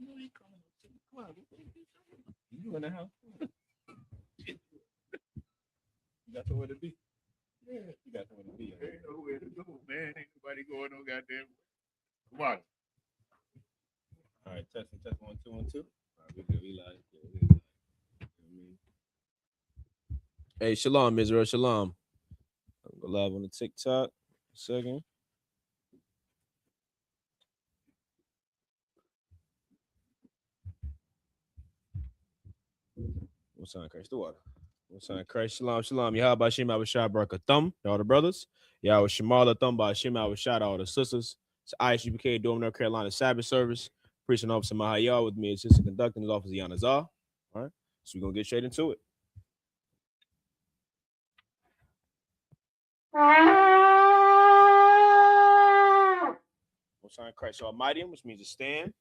Come on, you in the house? You got somewhere to be. Yeah, you got somewhere to be. Ain't nowhere to go, man. Ain't nobody going no goddamn. Come on. All right, testing, 1, 2, 1, 2. All right, we good. We live. Hey, shalom, Israel, shalom. I'll go live on the TikTok. A second. What's on Christ? The water. What's on Christ? Shalom, shalom. Yahweh Shem Abishai Barakathum. All the brothers. Yahweh Shemala Thumb by Shem Abishai, all the sisters. It's Isupk Durham, North Carolina Sabbath service. Preaching Officer Mahayah with me, assistant conducting his officer Yanazar. All right. So we're gonna get straight into it. What's on Christ Almighty, which means to stand.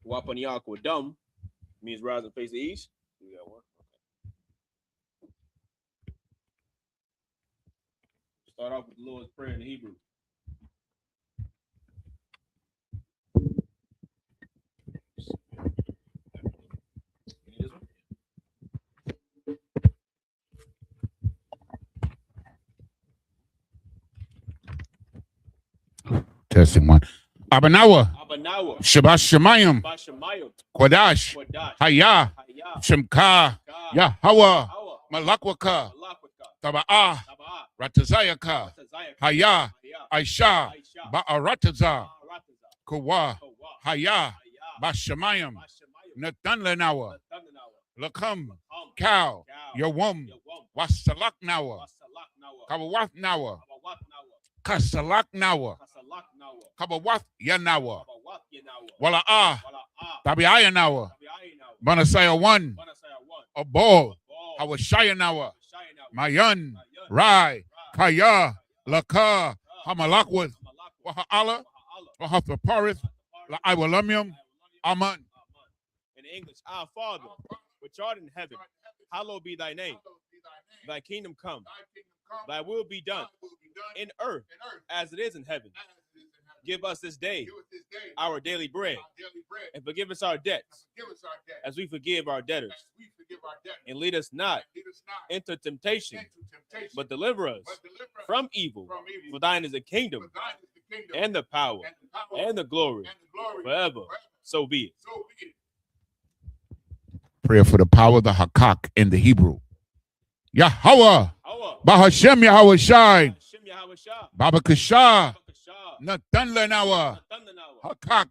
Wapaniak with dumb means rise and face the east. We got one. Okay. Start off with the Lord's Prayer in the Hebrew. Testing one. Abanawa. Shabbat Shemayim. Kodash. Hayah. Shemka. Yahweh. Malakwaka. Taba'ah. Ratazayaka. Hayah. Aisha. Ba'arataza. Kawa. Hayah. Bashamayim. Nathan Lenawa. Lakam. Cow. Yawum. Wasalak Nawa. Kawawath Nawa. Kasalak Nawa. Kabawath Yanawa. Wala'ah. Tabiaya Nawa. Banasaya 1. Abo. Hawashaya Nawa. Mayan. Rai. Kaya. Laka. Hamalakwith. Waha'ala. Wahathaparith. La'aiwalamium. Aman. In English, our Father, which art in heaven, hallowed be thy name. Thy kingdom come. Thy will be done in earth as it is in heaven. Give us this day our daily bread, and forgive us our debts as we forgive our debtors. And lead us not into temptation, but deliver us from evil. For thine is the kingdom, and the power, and the glory, forever. So be it. Prayer for the power of the Hakak in the Hebrew. Yahweh. Bahashem Yahweh Shai. Baba Kasha. Nathan Lenawa. Hakak.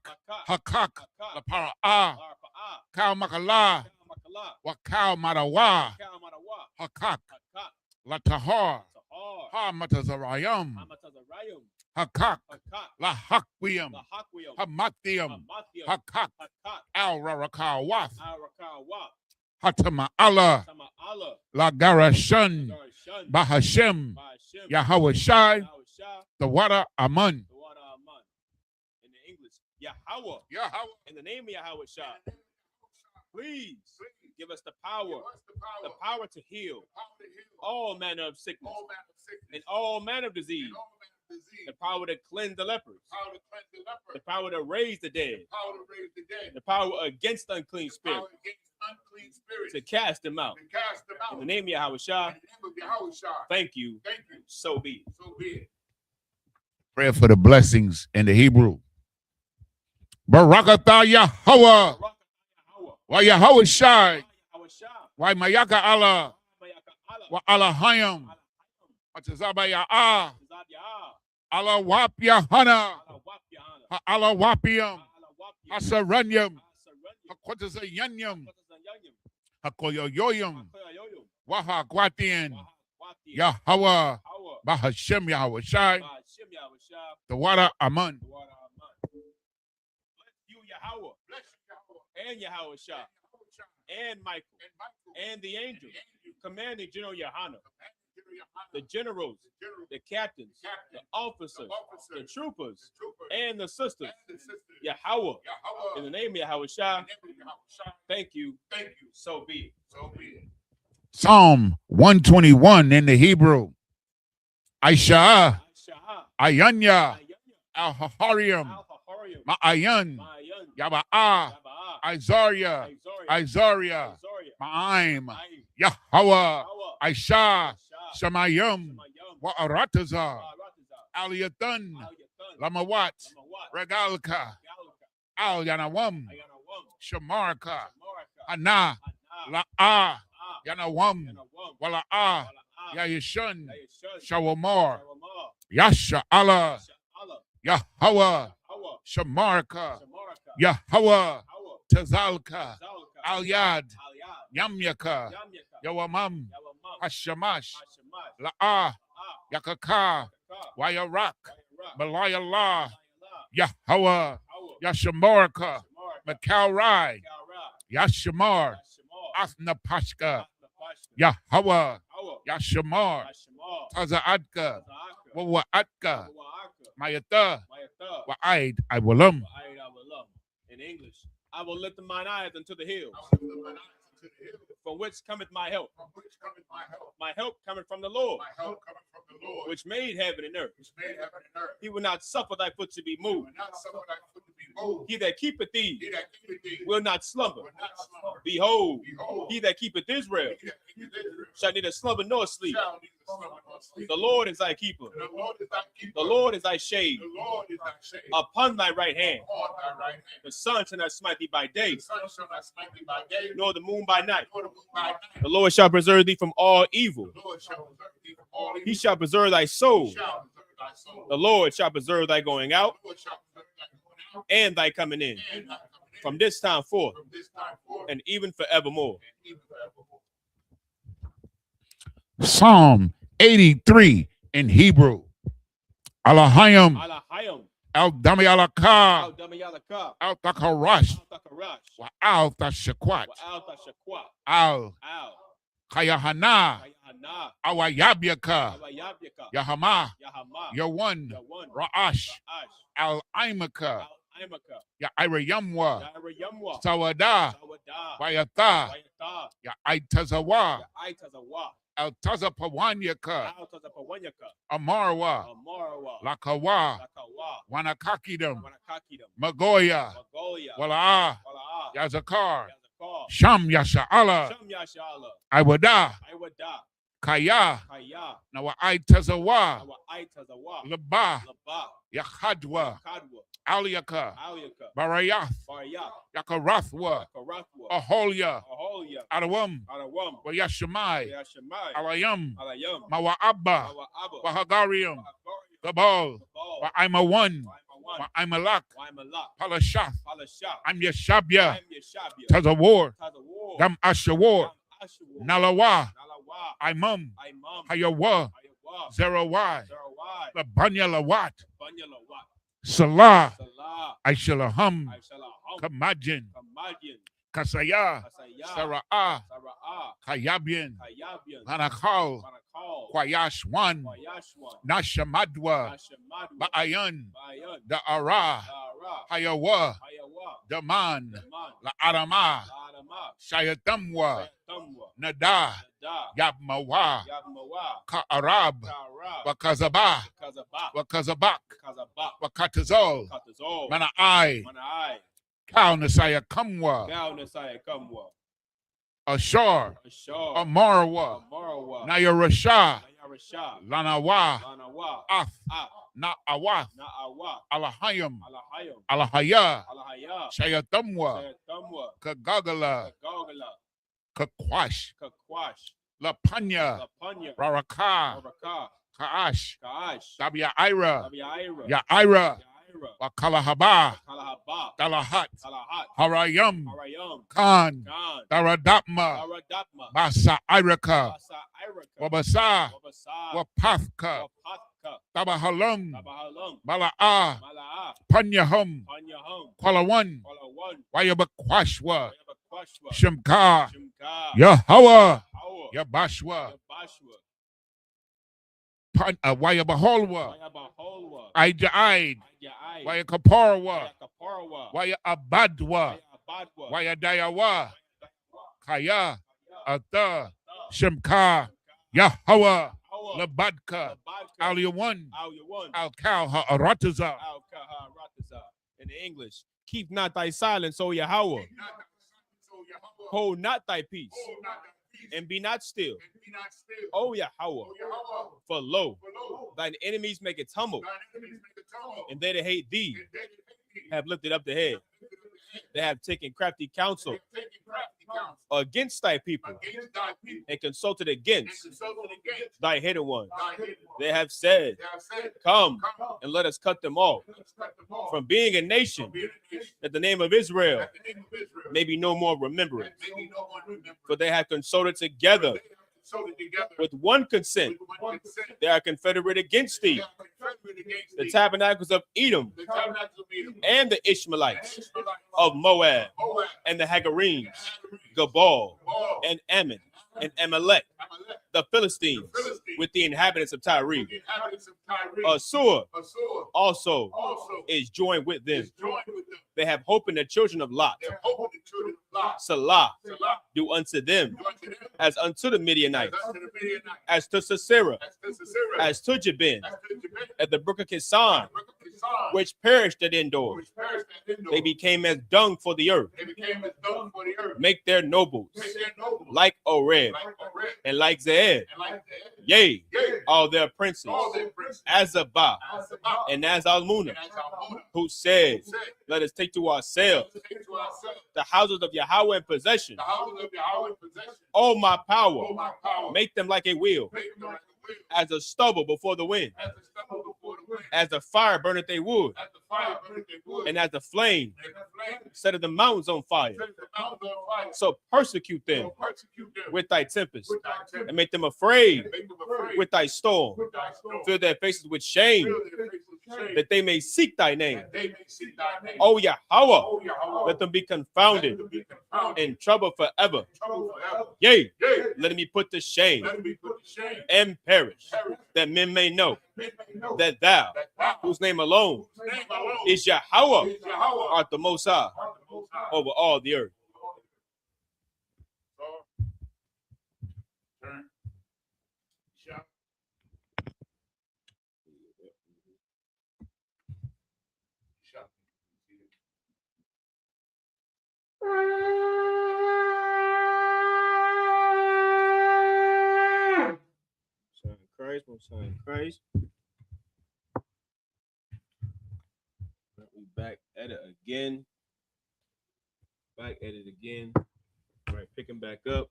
Hakak. La Para'ah. Kau Makala. Wakau Marawa. Hakak. La Tahar. Ha Matazarayam. Hakak. La Hakwiyam. Hamathiam. Hakak. Al Rarakawath. Hatama Allah. La Garashan. Bahashem. Yahweh Shai. The water Aman. In the English, Yahweh. In the name of Yahweh Shai. Please give us the power to heal all manner of sickness and all manner of disease. The power to cleanse the lepers. The power to raise the dead. The power against unclean spirits. To cast them out. In the name of Yahweh Shai. Thank you. So be it. Prayer for the blessings in the Hebrew. Barakatah Yahweh. Wa Yahweh Shai. Wa Mayaka Allah. Wa Allahayim. Wa Tazabayah. Allah Wap Yahana. Allah Wapiam. Asaranyam. Hakwatazayanyam. Hakoyoyoyam. Waha Gwatian. Yahweh. Bahashem Yahweh Shai. The water Aman. Bless you, Yahweh. And Yahweh Shai. And Michael. And the angels. Commanding General Yohana. The generals, the captains, the officers, the troopers, and the sisters. Yahweh. In the name of Yahweh Shai. Thank you. So be it. Psalm 121 in the Hebrew. Aisha. Ayanya. Al-Haharium. Ma'ayan. Yaba'a, Izaria, Izaria, Ma'aim, Yahweh, Aisha, Shamayim, Wa'arataza, Aliyathan, Lamawat, Regalka, Al Yanawam, Shamarka, Ana, La'a, Yanawam, Wala'a, Yayishun, Shawamar, Yasha Allah, Yahweh, Shamarka, Yahweh, Tazalka, Al-Yad, Yamyaka, Yawamam, Hashamash, La'a, Yakaka, Wayarak, Malayallah, Yahweh, Yashamarka, Makalrai, Yashamar, Athnapashka, Yahweh, Yashamar, Tazaadka, Wawaatka, Mayata, Wa'aid, Iwalam. In English, I will lift mine eyes unto the hills, from which cometh my help. My help cometh from the Lord, which made heaven and earth. He will not suffer thy foot to be moved. He that keepeth thee will not slumber. Behold, he that keepeth Israel shall neither slumber nor sleep. The Lord is thy keeper. The Lord is thy shade upon thy right hand. The sun shall not smite thee by day, nor the moon by night. The Lord shall preserve thee from all evil. He shall preserve thy soul. The Lord shall preserve thy going out and thy coming in, from this time forth and even forevermore. Psalm 83 in Hebrew. Alahayim, Al-Dami Alaka, Al-Takarash, Al-Tashakwat, Al-Kayahana, Awayabyaka, Yahama, Yawan, Ra'ash, Al-Aimaka, Ya'irayamwa, Sawada, Wayata, Ya'itazawa, Al-Tazapawanyaka, Amarwa, Lakawa, Wanakakidam, Magoya, Wala'a, Yazakar, Sham Yasha'ala, Iwada, Kaya, Nawa'itazawa, Laba, Yakhadwa, Aliyaka, Barayath, Yakarathwa, Aholia, Adawam, Wayashamai, Alayam, Mawa'abba, Wahagarium, Gabal, Wa'aimawan, Wa'aimalak, Palashath, I'm Yeshabia, Tazawar, Gam Ashawar, Nalawa, Imam, Hayawa, Zerawai, Labanya Lawat, Salah, Aishalaham, Kamajin, Kasaya, Sara'ah, Kayabian, Hanakal, Kwayashwan, Nashamadwa, Ba'ayan, Da'ara, Hayawa, Daman, La'arama, Shayatamwa, Nada, Yabmawa, Ka'arab, Wakazaba, Wakazabak, Wakatazol, Mana'ai, Kaunasaya Kamwa, Ashar, Amarwa, Nayarasha, Lanawa, Ath, Na'awath, Alahayam, Alahaya, Shayatamwa, Kagagala, Kakwash, Lapanya, Raraka, Kaash, Tabiaira, Yaira, Wakalahaba, Dalahat, Harayam, Khan, Daradapma, Basa Iraka, Wabasa, Wapathka, Tabahalum, Mala'a, Panyahum, Kwalawan, Wayabakwashwa, Shimka, Yahweh, Yabashwa, Wayabaholwa, Aijaid, Wayakaparwa, Wayabadwa, Wayadayawa, Kaya, Ata, Shimka, Yahweh, Labadka, Aliyawan, Al-Kal Ha'arataza. In English, Keep not thy silence, O Yahweh. Hold not thy peace, and be not still, O Yahweh. For lo, thine enemies make it tumble, and they that hate thee have lifted up the head. They have taken crafty counsel against thy people and consulted against thy hidden ones. They have said, come and let us cut them off from being a nation, that the name of Israel may be no more remembrance. For they have consulted together with one consent. They are confederate against thee, the tabernacles of Edom and the Ishmaelites of Moab and the Hagarenes, Gabal and Ammon and Amalek, the Philistines with the inhabitants of Tyre. Assur also is joined with them. They have hope in the children of Lot. Salah do unto them as unto the Midianites, as to Sisera, as to Jabin, at the brook of Kisan, which perished at Endor. They became as dung for the earth. Make their nobles like Oreb and like Zeed. Yea, all their princes, as Abba and as Almunah, who said, let us take to ourselves the houses of Yahweh in possession. Oh, my power, make them like a wheel, as a stubble before the wind, as the fire burneth a wood, and as the flame setteth the mountains on fire. So persecute them with thy tempest, and make them afraid with thy storm. Fill their faces with shame, that they may seek thy name. O Yahweh, let them be confounded in trouble forever. Yea, let them be put to shame and perish, that men may know that thou, whose name alone is Yahweh, art the Most High over all the earth. Son Christ, my son Christ. We back at it again. All right, picking back up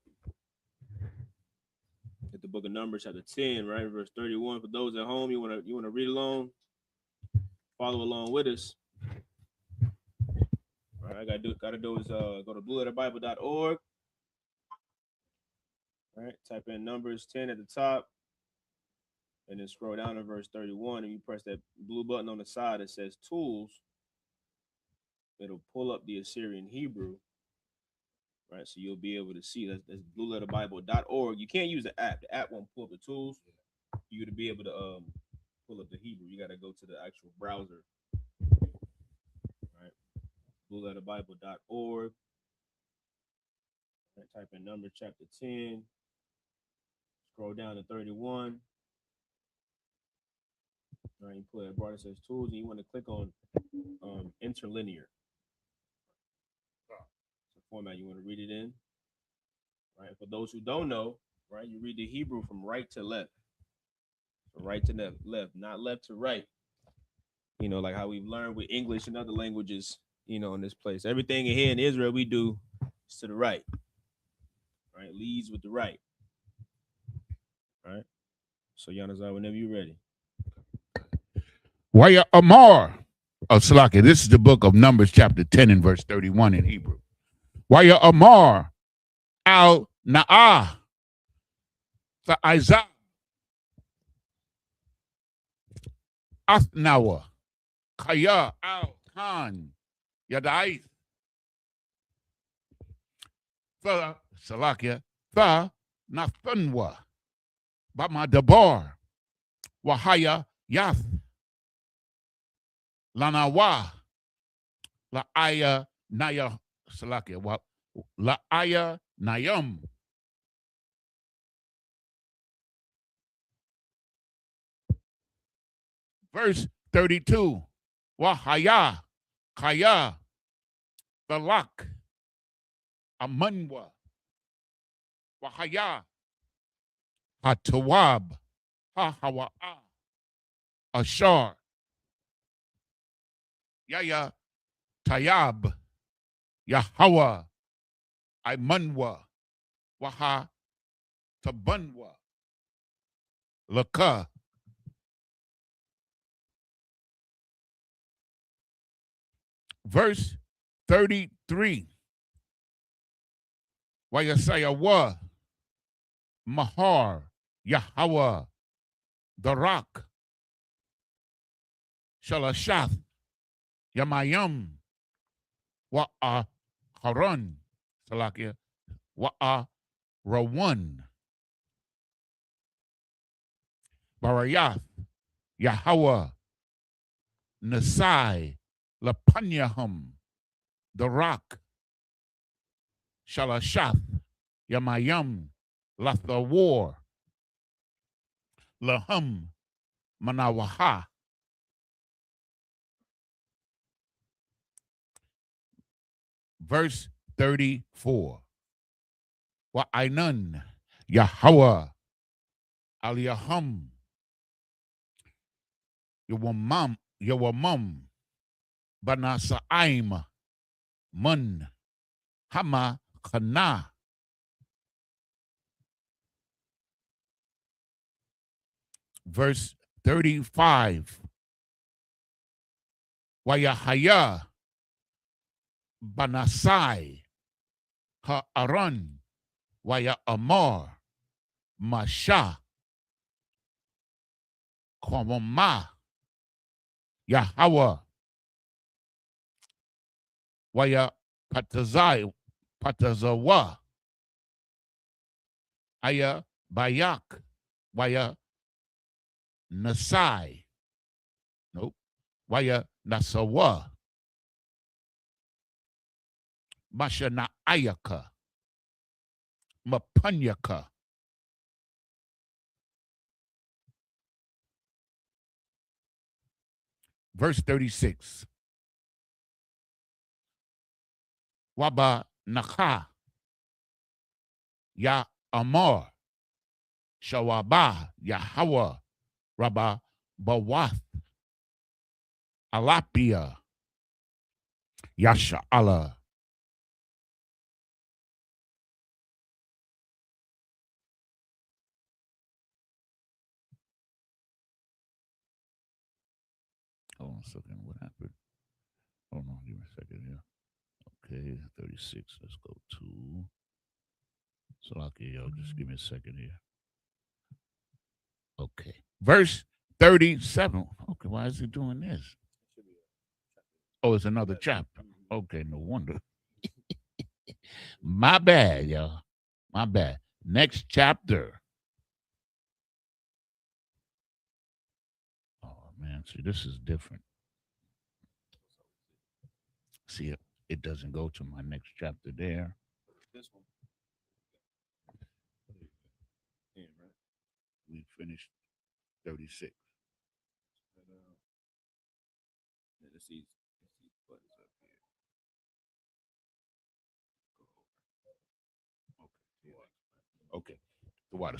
at the book of Numbers, chapter 10, right, verse 31. For those at home, you wanna read along, follow along with us. All right, gotta do is go to blueletterbible.org. All right, type in Numbers 10 at the top, and then scroll down to verse 31, and you press that blue button on the side that says Tools. It'll pull up the Assyrian Hebrew, right? So you'll be able to see that's blueletterbible.org. You can't use the app. The app won't pull up the tools. You to be able to pull up the Hebrew, you got to go to the actual browser, right? blueletterbible.org. Right, type in Numbers chapter 10. Scroll down to 31. All right, you pull that bar that says Tools, and you want to click on interlinear. Format you want to read it in, right? For those who don't know, right, you read the Hebrew from right to left, from right to left, not left to right. You know, like how we've learned with English and other languages, you know, in this place. Everything here in Israel we do is to the right, right? Leads with the right, right? So Yanazar, whenever you're ready. Waya Amar of Salaki. This is the book of Numbers, chapter 10 and verse 31 in Hebrew. Waya Amar al Na'ah the Isaac Athnawa Kaya al Khan Yadais the Salakia the Nathanwa Bama Dabar Wahaya Yath Lanawa La Aya Naya Salakia La Aya Nayam verse 32 Wahaya Kaya Thalak, Amanwa, Wahaya, Hatawab, Hahawa'a, Ashar, Yaya, Tayab, Yahawa, Imanwa, Waha, Tabanwa, Laka. Verse 33. Wayasaya wa, Mahar, Yahweh, Darak, Shalashath, Yamayam, Wa'a Haran, Salakia, Wa'a Rawan, Barayath, Yahweh, Nasai, Lapanyahum, Darak, Shalashath, Yamayam, Lathawar, Lahum, Manawaha. Verse 34. Wa'ainan, Yahweh, Aliyahum, Yawamam, Banasa'aim, Mun, Hama, Kana. Verse 35. Wayahaya, Banasai, Ha'aran, Waya Amar, Masha, Kwamama, Yahweh, Waya Patazai, Patazawa, Aya Bayak, Waya Nasai, nope, Waya Nasawa, Masha Naayaka, Mapanyaka. Verse 36. Waba Nakha, Ya Amar, Shawaba, Yahweh, Rabba Bawath, Alapia, Yasha Allah. Hold on a second. What happened? Hold on. Give me a second here. Okay, 36. Let's go to Salaki. Yo, just give me a second here. Okay. Verse 37. Okay, why is he doing this? Oh, it's another chapter. Okay, no wonder. My bad, y'all. My bad. Next chapter. Oh, man. See, this is different. See, it doesn't go to my next chapter there. This one. Yeah, right. We finished 36. Let's see buttons up here. Okay. The water.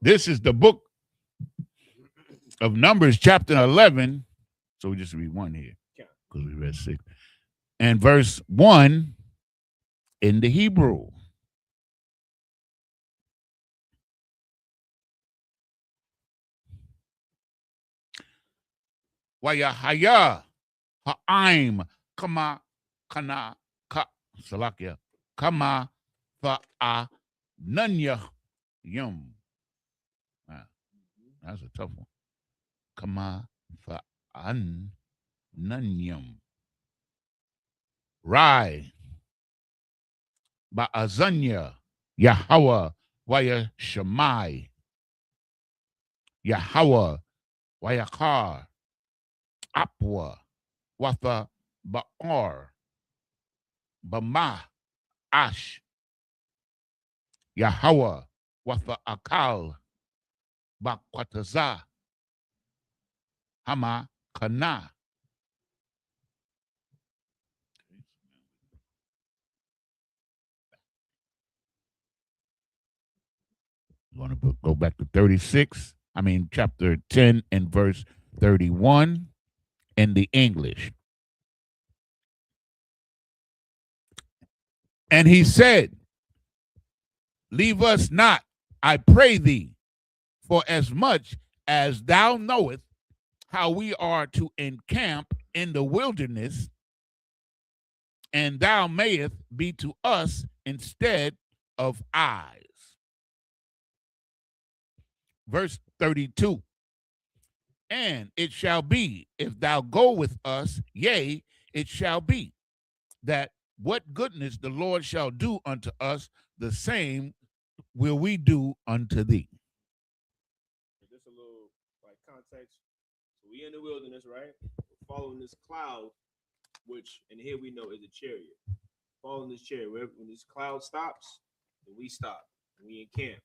This is the book of Numbers, chapter 11. So we just read one here because we read 6. And verse 1 in the Hebrew. Wayahaya ha'aim kama kana ka salakia kama fa'ananya yum. That's a tough one. Kama fa'ananyum. Rai ba'azanya Yahweh waya shamai Yahweh wayakar Apwa, Watha, Ba'ar, Bama, Ash, Yahweh, Watha Akal, Bakwataza, Hama, Kana. You want to go back to 36? Chapter 10 and verse 31 in the English. And he said, leave us not, I pray thee, for as much as thou knowest how we are to encamp in the wilderness, and thou mayest be to us instead of eyes. Verse 32. And it shall be, if thou go with us, yea, it shall be, that what goodness the Lord shall do unto us, the same will we do unto thee. Just a little like context. So we in the wilderness, right? We're following this cloud, which and here we know is a chariot. Following this chariot. When this cloud stops, then we stop. We encamp.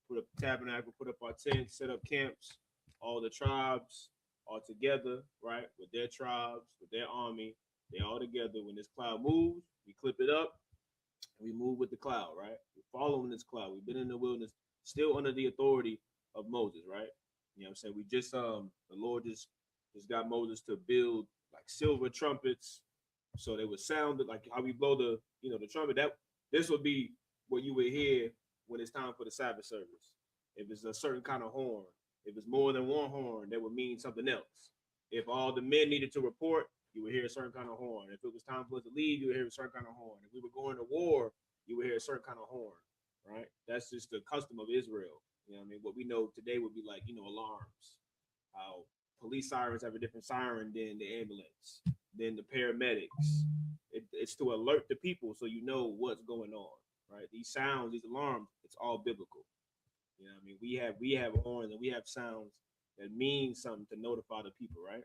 Put up the tabernacle, put up our tents, set up camps. All the tribes are together, right? With their tribes, with their army. They all together. When this cloud moves, we clip it up. We move with the cloud, right? We're following this cloud. We've been in the wilderness, still under the authority of Moses, right? You know what I'm saying? We just the Lord just got Moses to build like silver trumpets, so they would sound like how we blow the trumpet. That this would be what you would hear when it's time for the Sabbath service. If it's a certain kind of horn, if it's more than one horn, that would mean something else. If all the men needed to report, you would hear a certain kind of horn. If it was time for us to leave, you would hear a certain kind of horn. If we were going to war, you would hear a certain kind of horn, right? That's just the custom of Israel. You know what I mean? What we know today would be like, alarms. How police sirens have a different siren than the ambulance, than the paramedics. It's to alert the people so you know what's going on, right? These sounds, these alarms, it's all biblical. You know what I mean? We have horns and we have sounds that mean something to notify the people, right?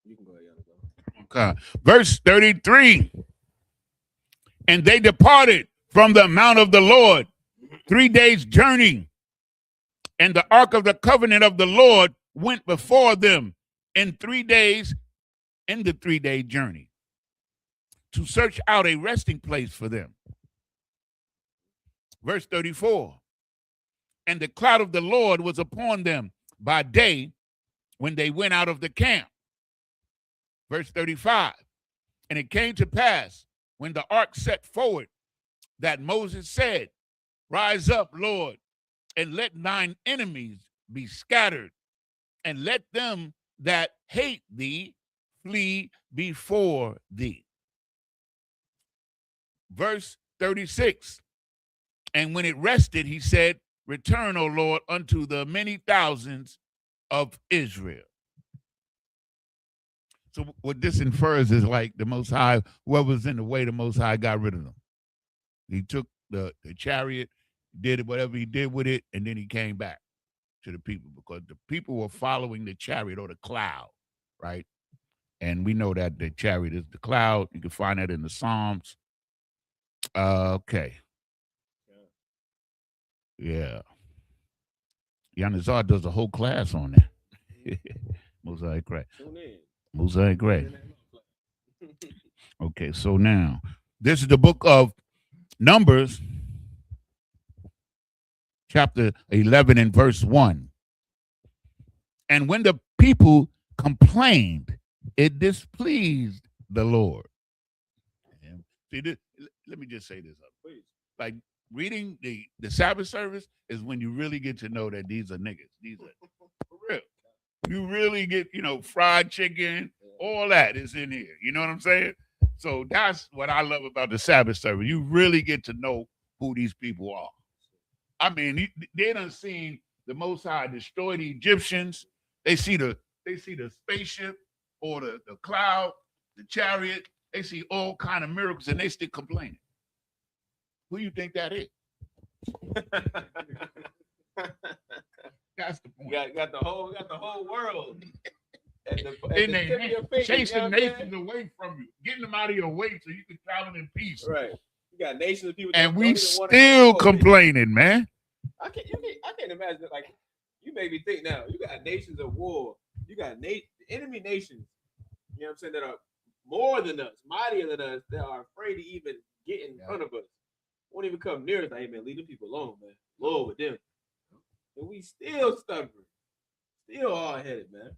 You can go ahead, Yana. Okay. Verse 33. And they departed from the mount of the Lord 3 days' journey. And the ark of the covenant of the Lord went before them in 3 days, in the 3-day journey, to search out a resting place for them. Verse 34. And the cloud of the Lord was upon them by day when they went out of the camp. Verse 35. And it came to pass when the ark set forward that Moses said, rise up, Lord, and let thine enemies be scattered, and let them that hate thee flee before thee. Verse 36. And when it rested, he said, return, O Lord, unto the many thousands of Israel. So what this infers is like the Most High, whoever was in the way, the Most High got rid of them. He took the chariot, did whatever he did with it, and then he came back to the people because the people were following the chariot or the cloud, right? And we know that the chariot is the cloud. You can find that in the Psalms. Okay. Yeah. Yanazar does a whole class on that. Mosaic Gray. Mosaic Gray. Okay, so now this is the book of Numbers, chapter 11 and verse 1. And when the people complained, it displeased the Lord. See, let me just say this up, please. Like reading the Sabbath service is when you really get to know that these are niggas. These are for real. You really get, fried chicken, all that is in here. You know what I'm saying? So that's what I love about the Sabbath service. You really get to know who these people are. I mean, they done seen the Most High destroy the Egyptians. They see the spaceship or the cloud, the chariot. They see all kind of miracles, and they still complaining. Who you think that is? That's the point. Got the whole world. Chasing nations away from you, getting them out of your way so you can travel in peace. Right. You got nations of people, and we still complaining, man. I can't imagine it. Like, you made me think now. You got nations of war. You got enemy nations. You know what I'm saying? That are more than us, mightier than us. That are afraid to even get in front of us. won't even come near us. Like, hey, man, leave the people alone, man. Lord with them. And we still stubborn. Still hard-headed, man.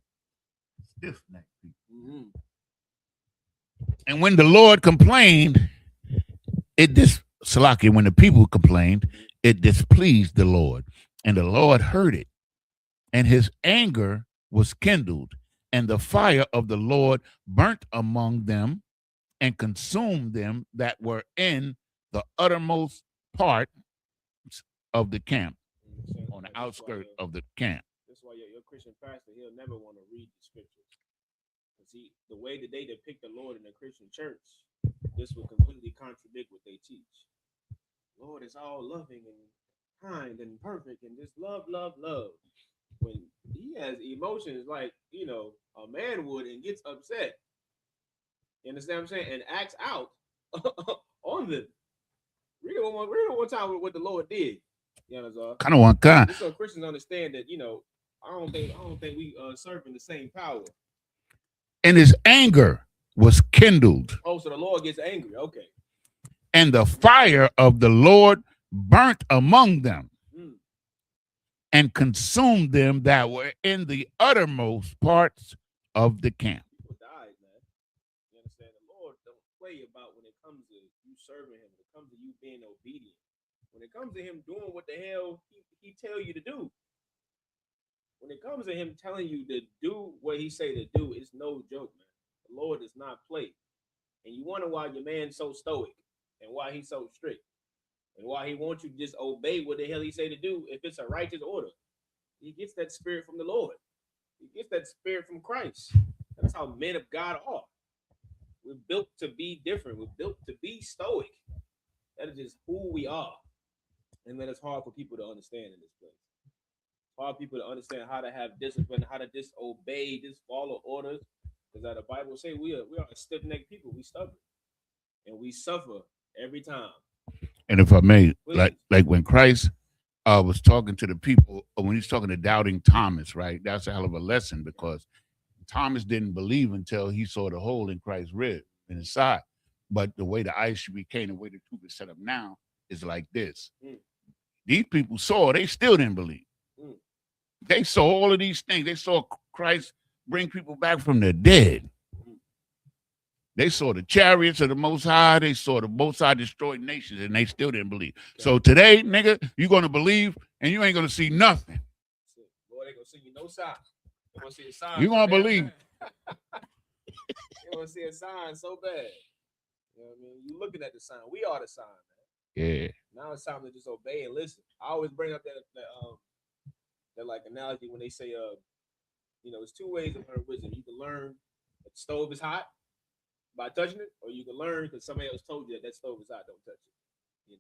Stiff-necked people. Mm-hmm. And when the Lord complained, Salaki, when the people complained, it displeased the Lord. And the Lord heard it. And his anger was kindled. And the fire of the Lord burnt among them and consumed them that were in the uttermost part of the camp, on the outskirts of the camp. That's why your Christian pastor, he'll never want to read the scriptures. See, the way that they depict the Lord in the Christian church, this will completely contradict what they teach. Lord is all loving and kind and perfect and just love, love, love. When he has emotions like, a man would and gets upset. You understand what I'm saying? And acts out on them. Read it one time what the Lord did. You know, kind of one kind. Just so Christians understand that, I don't think we serving the same power. And his anger was kindled. Oh, so the Lord gets angry. Okay. And the fire of the Lord burnt among them and consumed them that were in the uttermost parts of the camp. People died, man. You understand? The Lord don't play about when it comes to you serving him, when it comes to you being obedient, when it comes to him doing what the hell he tell you to do. When it comes to him telling you to do what he say to do, it's no joke, man. The Lord does not play. And you wonder why your man's so stoic and why he's so strict and why he wants you to just obey what the hell he say to do if it's a righteous order. He gets that spirit from the Lord. He gets that spirit from Christ. That's how men of God are. We're built to be different. We're built to be stoic. That is just who we are. And then it's hard for people to understand in this place. Hard people to understand how to have discipline, how to disobey, just follow orders. Because the Bible say we are a stiff-necked people. We stubborn. And we suffer every time. And if I may, like when Christ was talking to the people, or when he's talking to doubting Thomas, right? That's a hell of a lesson, because Thomas didn't believe until he saw the hole in Christ's rib in his side. But the way the ice became, the way the tube is set up now, is like this. These people saw, they still didn't believe. They saw all of these things. They saw Christ bring people back from the dead. They saw the chariots of the Most High. They saw the Most High destroy nations, and they still didn't believe. Okay. So today, nigga, you're going to believe, and you ain't going to see nothing. Boy, they going to see you no sign. They're going to see a sign. You're going to believe. You're going to see a sign so bad. You know what I mean? You're looking at the sign. We are the sign, man. Yeah. Now it's time to just obey and listen. I always bring up that like analogy when they say, there's two ways to learn wisdom. You can learn that the stove is hot by touching it, or you can learn because somebody else told you that stove is hot, don't touch it.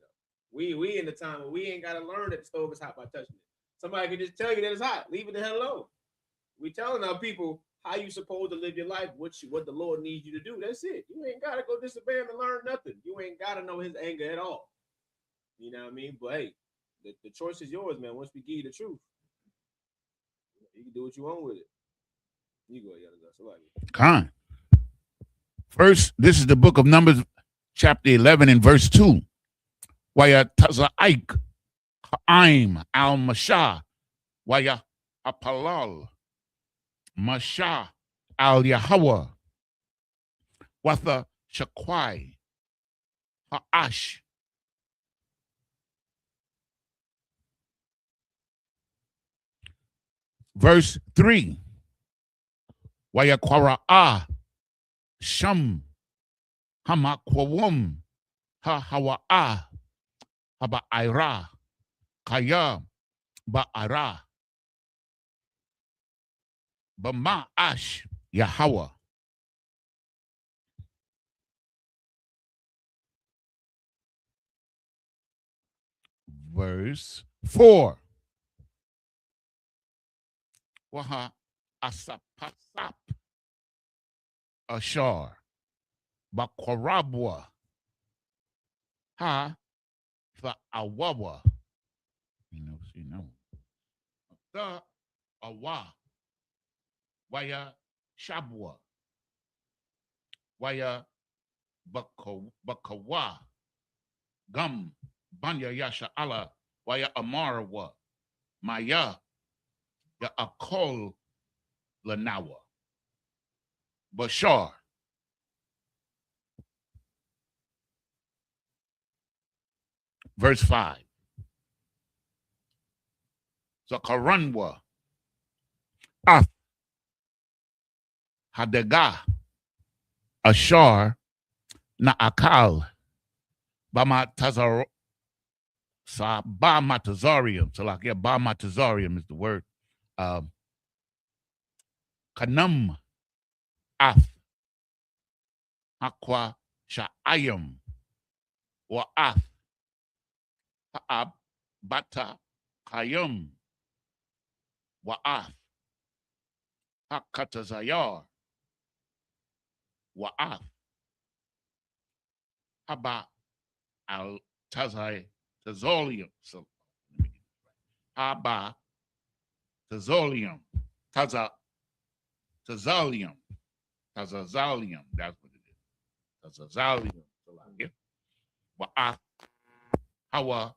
We in the time where we ain't got to learn that the stove is hot by touching it. Somebody can just tell you that it's hot. Leave it the hell alone. We telling our people how you supposed to live your life, what the Lord needs you to do. That's it. You ain't got to go disobey him and learn nothing. You ain't got to know his anger at all. You know what I mean? But hey, the choice is yours, man. Once we give you the truth, you can do what you want with it. You go, Khan. First, this is the book of Numbers, chapter 11 and verse 2. Waya taza'ik ha'im al-masha waya apalal masha al-Yahweh watha shakwai ha'ash. Verse 3. Waya kwara'a Sham Hamakwawum Ha Hawa'a Haba'ira Kaya Ba'ara Bama'ash Yahweh. Verse 4. Waha Asapasap Ashar Bakwarabwa Ha Fa'awawa. See, no. The Awa Waya Shabwa Waya Bakawa Gum Banya Yasha Allah Waya Amarwa Maya Ya Akol Lanawa Bashar. Verse 5. Zakaranwa Af Hadaga Ashar Naakal Bamatazar Bamatazarium. So like Bamatazarium is the word. Kanam Af Aqua Sha'ayam wa Af Ha'ab Bata Kayum wa Af Hakatazayar wa Af Haba al Tazai Tazolium. So Haba Tazolium. Tazalium. Tazazalium. That's what it is. Tazazalium. So like wa Af Hawa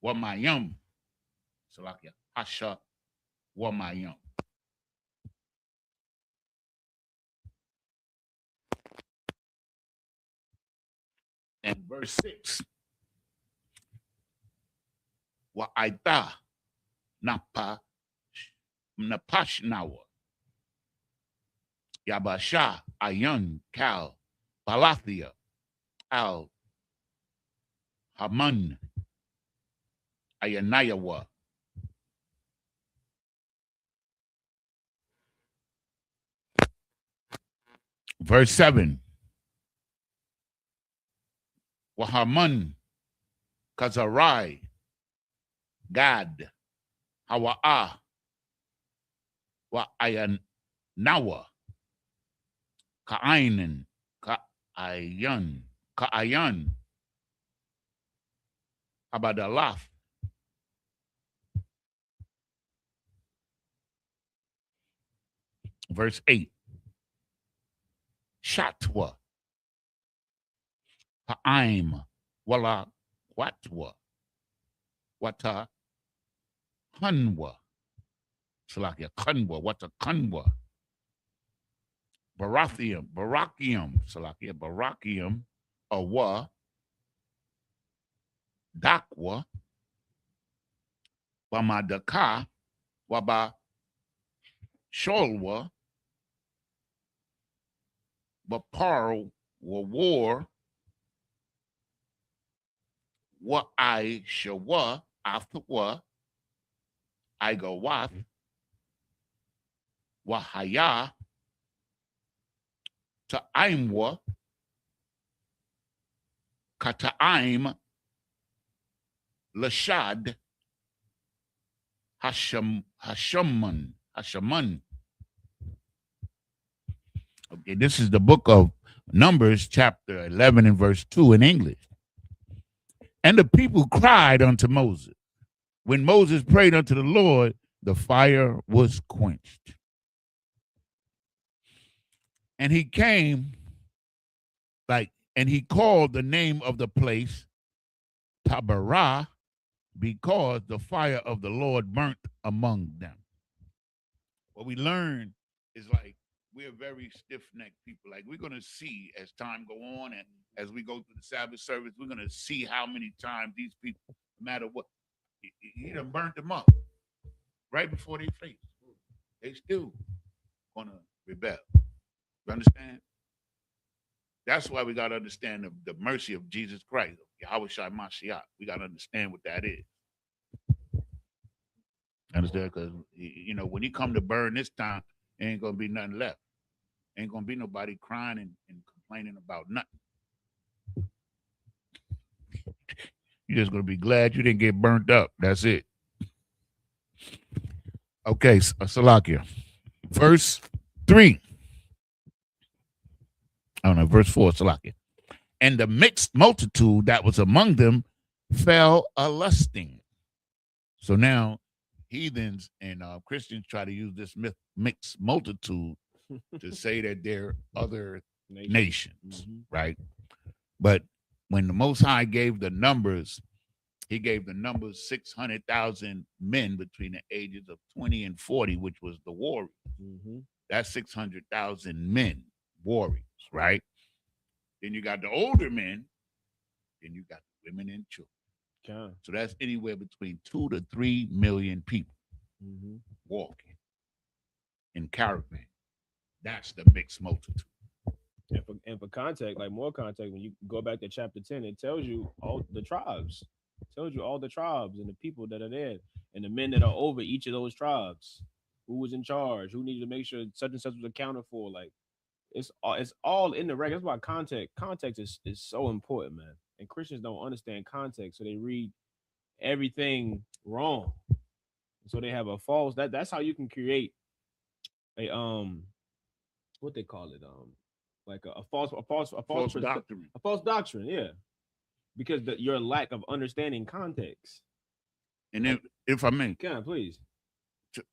Wamayum. So like Hasha Wamayum. And verse 6. Wa Aita Napa Napashnawa Yabasha Ayun Kal Balathia Al Haman Ayanayawa. Verse 7. Wahaman Kazarai Gad Hawa'a Wa Ayanawa Ka'ainin Ka'ayan Abadalaf. Verse 8. Shatwa Ha'aim Wala Watwa Wata Hunwa. Salakia Kunwa Wata Kunwa. Barakium Salakia Barakium Awa Dakwa Bamadaka Waba Sholwa Bapar War Wa I Shawa after wa I go wath Wahaya to Aimwa Kataim Lashad Hashaman. Okay, this is the book of Numbers, chapter 11 and verse 2 in English. And the people cried unto Moses. When Moses prayed unto the Lord, the fire was quenched. And he came, and he called the name of the place Taberah, because the fire of the Lord burnt among them. What we learn is we're very stiff-necked people. Like we're going to see as time go on and as we go through the Sabbath service, we're going to see how many times these people, no matter what, he done burnt them up right before their face. They still going to rebel. You understand? That's why we got to understand the mercy of Jesus Christ, Yahweh Shai Mashiach. We got to understand what that is. Understand? Because, when he come to burn this time, ain't going to be nothing left. Ain't going to be nobody crying and complaining about nothing. You're just going to be glad you didn't get burnt up. That's it. Okay, Salakia. Verse 3. Verse 4, Salakia. And the mixed multitude that was among them fell a-lusting. So now heathens and Christians try to use this mixed multitude to say that they're other nations, right? But when the Most High gave the numbers, he gave the numbers 600,000 men between the ages of 20 and 40, which was the warriors. Mm-hmm. That's 600,000 men, warriors, right? Then you got the older men, then you got the women and children. Okay. So that's anywhere between 2 to 3 million people walking in caravan. That's the mixed multitude. And for context, like more context, when you go back to chapter 10, it tells you all the tribes. It tells you all the tribes and the people that are there and the men that are over each of those tribes. Who was in charge? Who needed to make sure such and such was accounted for? Like it's all in the record. That's why context is so important, man. And Christians don't understand context, so they read everything wrong. So they have a false that's how you can create a what they call it like a false doctrine. a false doctrine, yeah, because your lack of understanding context. And then, if I may, Can I please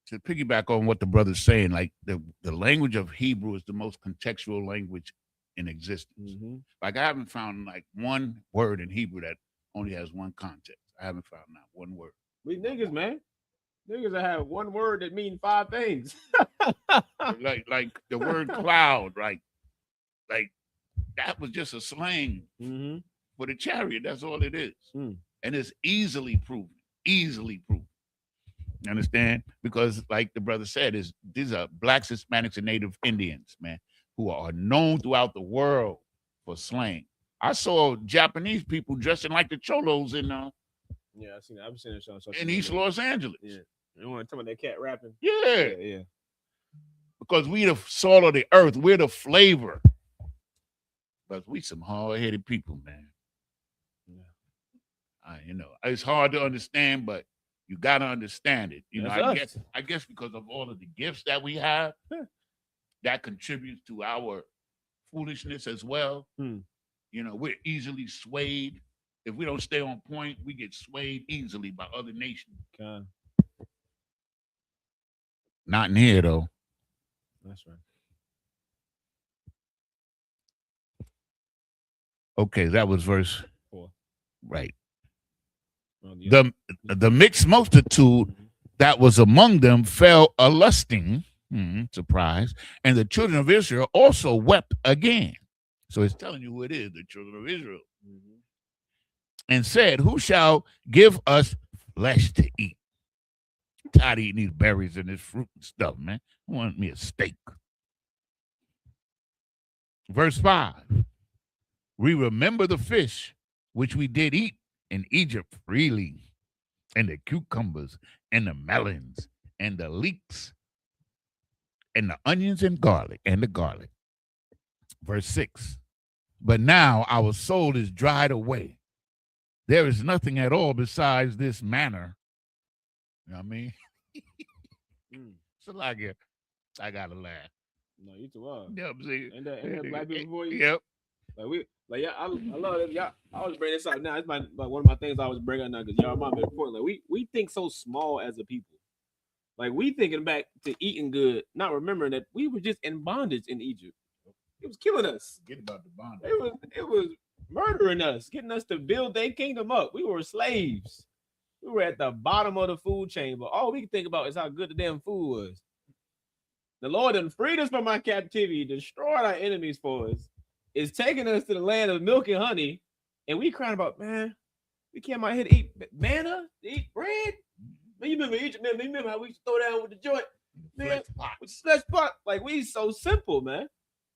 to piggyback on what the brother's saying, like the language of Hebrew is the most contextual language in existence. Like I haven't found like one word in Hebrew that only has one context. I haven't found not one word. We niggas, man. Niggas that have one word that mean 5 things. like the word cloud, like that was just a slang for the chariot. That's all it is. And it's easily proven. Easily proven. You understand? Because like the brother said, these are blacks, Hispanics, and Native Indians, man, who are known throughout the world for slang. I saw Japanese people dressing like the cholos in Yeah, I've seen it on social in East Los Angeles. Yeah. You want to tell me that cat rapping? Yeah. Because we the salt of the earth, we're the flavor. But we some hard-headed people, man. Yeah. It's hard to understand, but you gotta understand it. I guess because of all of the gifts that we have, that contributes to our foolishness as well. We're easily swayed. If we don't stay on point, we get swayed easily by other nations. Okay. Not in here though. That's right. Okay, that was verse 4. Right. The mixed multitude that was among them fell a lusting, surprise, and the children of Israel also wept again. So it's telling you who it is, the children of Israel. And said, who shall give us flesh to eat? I'm tired of eating these berries and this fruit and stuff, man. I want me a steak. Verse 5. We remember the fish which we did eat in Egypt freely, and the cucumbers and the melons and the leeks and the onions and the garlic. Verse 6. But now our soul is dried away. There is nothing at all besides this manner. You know what I mean? So like I gotta laugh. No, you too well. You know what I'm saying? And that black people for you. Yep. I love it. Y'all, I always bring this up now. It's one of my things I always bring up now because y'all remind me important. Like we think so small as a people. Like we thinking back to eating good, not remembering that we were just in bondage in Egypt. It was killing us. Forget about the bondage. It was murdering us, getting us to build their kingdom up. We were slaves. We were at the bottom of the food chain, but all we can think about is how good the damn food was. The Lord done freed us from our captivity, destroyed our enemies for us, is taking us to the land of milk and honey, and we crying about, man, we came out here to eat manna, to eat bread. Man, you remember Egypt, man? You remember how we used to throw down with the joint? Man, with the flesh pot. Like, we so simple, man.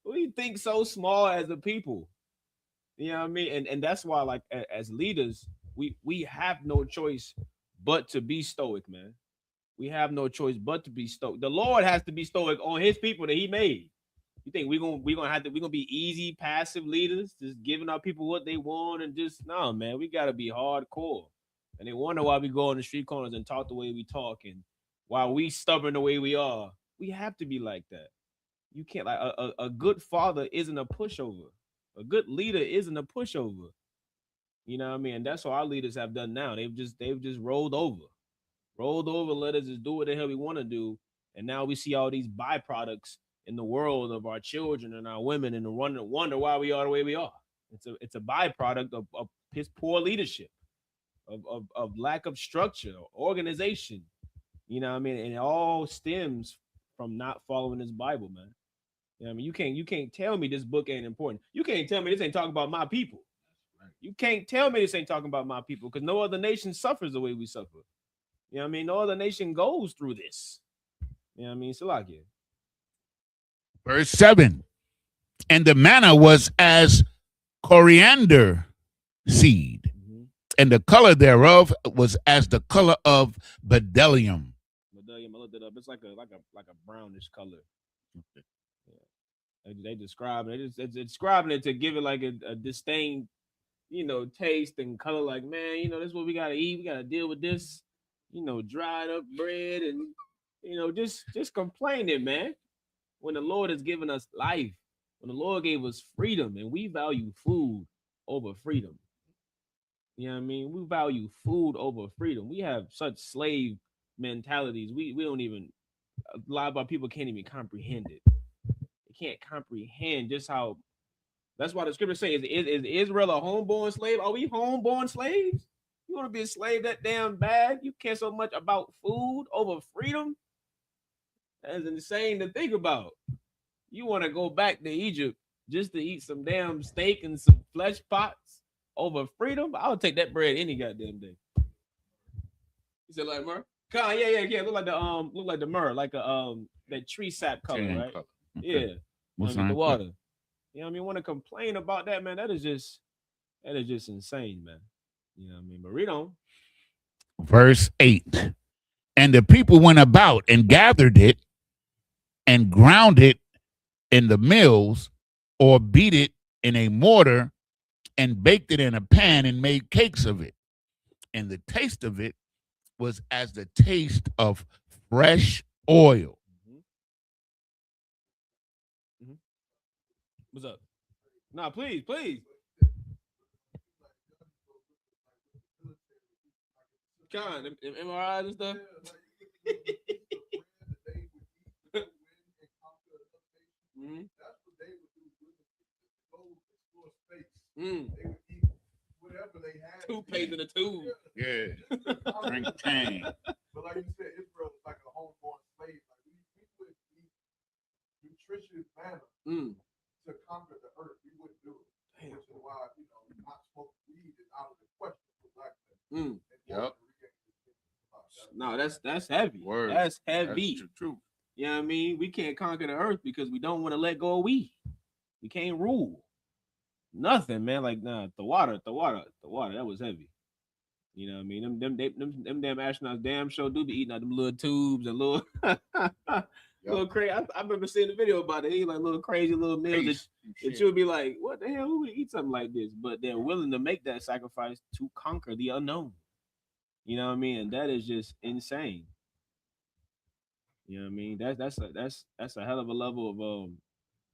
We think so small as a people. You know what I mean? And that's why, like, as leaders, we have no choice but to be stoic, man. We have no choice but to be stoic. The Lord has to be stoic on his people that he made. You think we're gonna be easy, passive leaders, just giving our people what they want and just no, man, we gotta be hardcore. And they wonder why we go on the street corners and talk the way we talk and why we stubborn the way we are. We have to be like that. You can't like a good father isn't a pushover. A good leader isn't a pushover. You know what I mean? And that's what our leaders have done now. They've just rolled over, let us just do what the hell we want to do. And now we see all these byproducts in the world of our children and our women and wonder why we are the way we are. It's a byproduct of his poor leadership, of lack of structure, organization. You know what I mean? And it all stems from not following this Bible, man. You know what I mean? You can't tell me this book ain't important. You can't tell me this ain't talking about my people. You can't tell me this ain't talking about my people, because no other nation suffers the way we suffer. You know what I mean? No other nation goes through this. You know what I mean? Salakia. Verse 7. And the manna was as coriander seed, and the color thereof was as the color of bdellium. Bdellium, I looked it up. It's like a brownish color. Yeah. They describe it. They're describing it to give it like a distinct, taste and color. Like, man, this is what we gotta eat. We gotta deal with this, dried up bread and just complaining, man. When the Lord has given us life, when the Lord gave us freedom, and we value food over freedom. You know what I mean? We value food over freedom. We have such slave mentalities. We don't even, a lot of our people can't even comprehend it. They can't comprehend just how. That's why the scripture says, is Israel a homeborn slave? Are we homeborn slaves? You want to be a slave that damn bad? You care so much about food over freedom? That's insane to think about. You want to go back to Egypt just to eat some damn steak and some flesh pots over freedom? I'll take that bread any goddamn day. You said like myrrh? Yeah. Look like the myrrh, like a that tree sap color, right? Color. Okay. Yeah. What's the water? You know what I mean? Want to complain about that, man? That is just insane, man. You know what I mean? But read on. Verse 8. And the people went about and gathered it and ground it in the mills, or beat it in a mortar and baked it in a pan and made cakes of it. And the taste of it was as the taste of fresh oil. Mm-hmm. What's up? Nah, please. Con, them MRIs and stuff. Mm-hmm. That's what they would do. Go explore space. They would eat whatever they had. Toothpaste in a tube. Yeah. Drink tang. But like you said, Israel was like a homeborn slave. Like we would eat nutritious manna to conquer the earth. We wouldn't do it. Damn. Which is why, not smoking weed is out of the question for black men. Yep. No, that's heavy. Word. That's heavy. That's true. You know what I mean? We can't conquer the earth because we don't want to let go of we. We can't rule. Nothing, man. Like, nah, the water. That was heavy. You know what I mean? Them damn astronauts damn sure do be eating out them little tubes and little little crazy. I remember seeing the video about it. He like little crazy little meals that you would be like, what the hell? Who would eat something like this? But they're willing to make that sacrifice to conquer the unknown. You know what I mean? And that is just insane. You know what I mean? That's a hell of a level of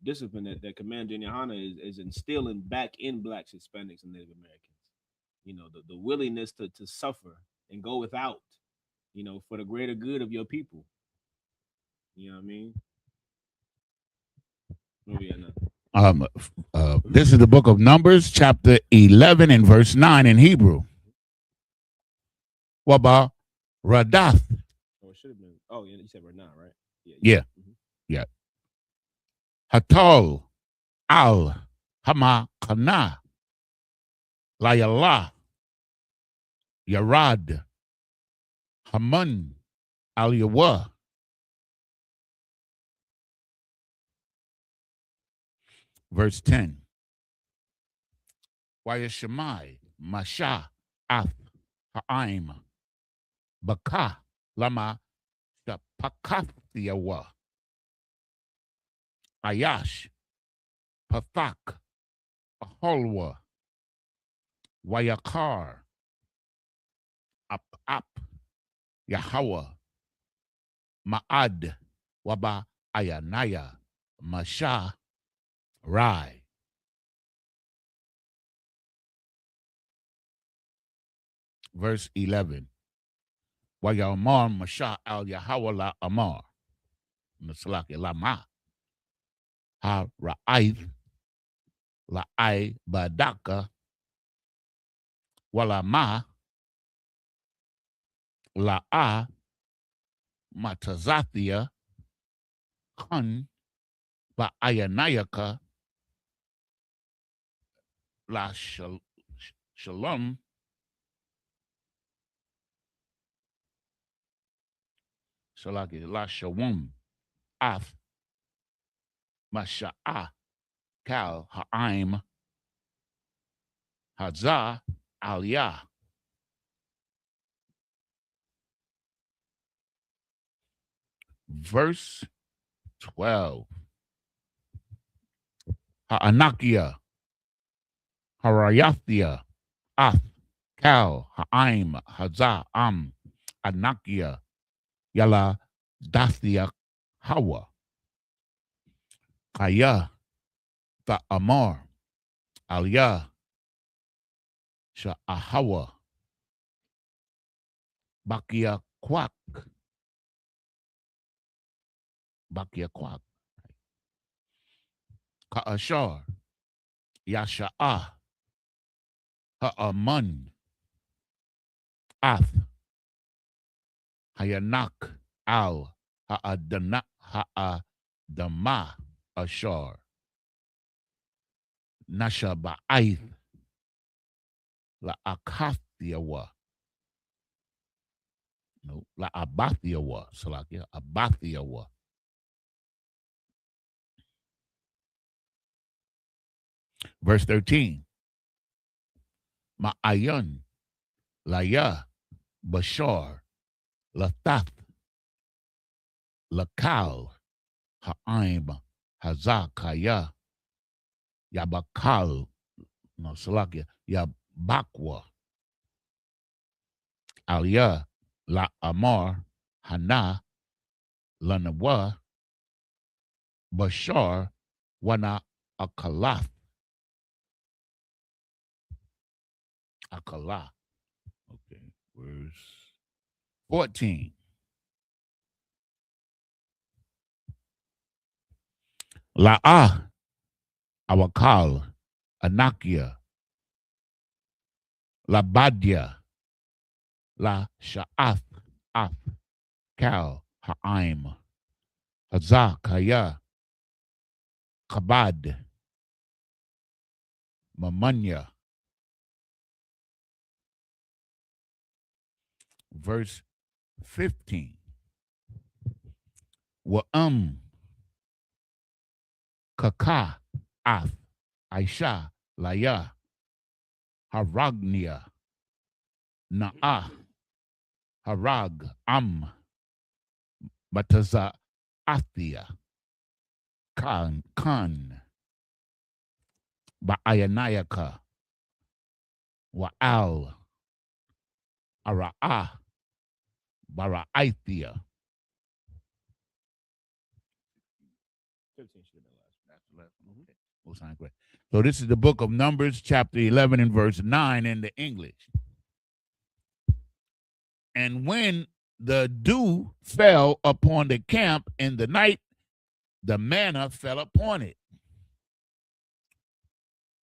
discipline that Commander Yohana is instilling back in blacks, Hispanics, and Native Americans. The willingness to suffer and go without, for the greater good of your people. You know what I mean? This is the book of Numbers, chapter 11 and verse 9 in Hebrew. Waba Radath. Oh, it should have been. Oh, yeah, you said Ranah, right? Yeah. Mm-hmm. Yeah. Hatal al Hama Kana Layala Yarad Haman al Yawa. Verse 10. Wayashamai Masha Ath Ha'im Baka Lama Pakathiawa Ayash Pathak Aholwa Wayakar Ap Yahweh Ma'ad Waba Ayanaya Masha Rai. Verse 11. Wayamar Masha al Yahweh la Amar. Naslaki Lama. Ha Ra'aith la ai badaka wala ma la a matazathia hun ba ayanayaka la shalom shalaki la shawum af masha'a kal ha'aim hazah aliyah. Verse 12. Ha'anakia, Harayathia, Ath, Kal, Ha'aim, Hazah, Am, Anakia, Yala, Dathia, Hawa, Kaya, Amar, Aliyah, Sha'ahawa, Bakia Kwak, Ka'ashar, Yasha'ah, Ha'aman, Ath, Hayanak, Al, Ha'adama, Ashar, Nasha Ba'aith, La Akathiawa. No, La Abathiawa, Salakia, Abathiawa. Verse 13. Ma'ayan, Laya, Bashar, Lathath, Lakal, Ha'aim, Hazakaya, Yabakal, no, Salakia, Yabakwa, Aliyah, La Amar, Hana, Lanawa, Bashar, Wana Akalath, Akalah. Okay, verse 14. La'ah, Awakal, Anakia, Labadia, La Sha'ath, Ath, Kal, Ha'aim, Hazah, Kaya, Kabad, Mamanya. Verse 15. Wa'am, Kaka, Ath, Aisha, Laya, Haragnia, Na'ah, Harag, Am, Bataza, Athia, Khan, Ba'ayanayaka, Wa'al, Ara'ah, Bara'aithia. 15 should have been last. That's the last one. Okay. We'll sign correct. So this is the book of Numbers, chapter 11 and verse 9 in the English. And when the dew fell upon the camp in the night, the manna fell upon it.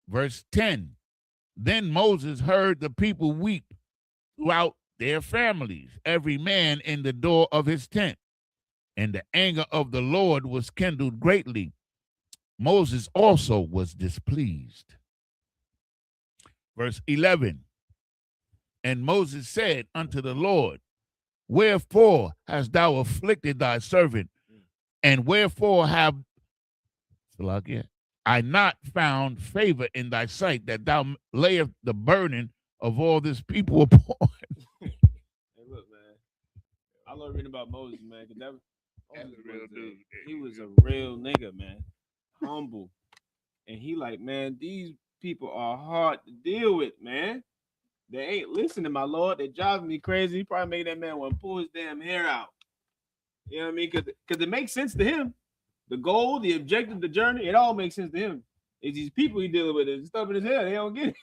Verse 10. Then Moses heard the people weep throughout their families, every man in the door of his tent. And the anger of the Lord was kindled greatly. Moses also was displeased. Verse 11. And Moses said unto the Lord, wherefore hast thou afflicted thy servant? And wherefore have I not found favor in thy sight, that thou layest the burden of all this people upon? Hey, look, man. I love reading about Moses, man. That's a real dude. He was a real nigga, man. Humble. And he like, man, these people are hard to deal with, man. They ain't listening, my Lord. They driving me crazy. He probably made that man want to pull his damn hair out. You know what I mean? Because it makes sense to him. The goal, the objective, the journey, it all makes sense to him. It's these people he dealing with. It's stuff in his head. They don't get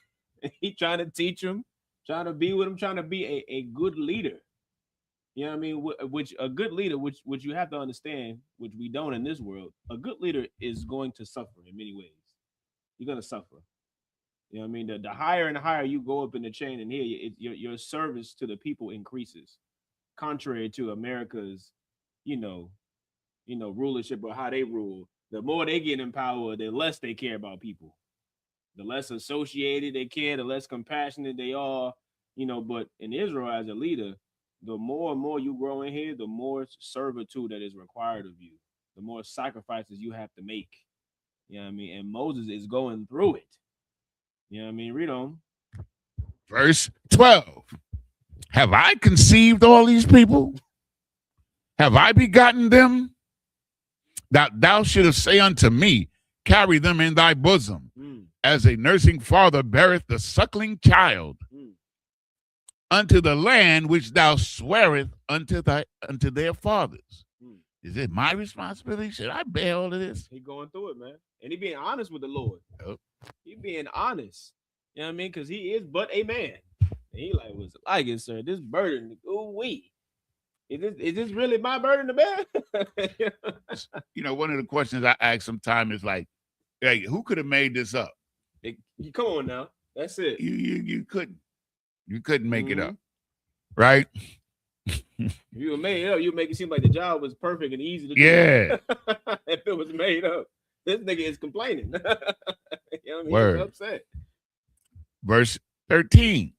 it. He trying to teach them, trying to be with them, trying to be a good leader. You know what I mean? Which a good leader, which you have to understand, which we don't in this world, a good leader is going to suffer in many ways. you're gonna suffer. You know what I mean? The higher and higher you go up in the chain, and here your service to the people increases, contrary to America's, you know, rulership or how they rule. The more they get in power, the less they care about people. The less associated they care, the less compassionate they are. But in Israel, as a leader, the more and more you grow in here, the more servitude that is required of you, the more sacrifices you have to make. You know what I mean? And Moses is going through it. You know what I mean? Read on. Verse 12. Have I conceived all these people? Have I begotten them? That thou shouldest say unto me, carry them in thy bosom, as a nursing father beareth the suckling child, unto the land which thou swearest unto their fathers. Is it my responsibility? Should I bear all of this? He going through it, man. And he being honest with the Lord. Yep. He being honest. You know what I mean? Because he is but a man. And he like, what's it like it, sir? This burden, ooh-wee. Is this really my burden to bear? One of the questions I ask sometimes is like, hey, who could have made this up? Come on now. That's it. You couldn't. You couldn't make it up. Right? If you were made up, you'd make it seem like the job was perfect and easy to do. Yeah. If it was made up. This nigga is complaining. You know what I mean? Word. He's upset. Verse 13.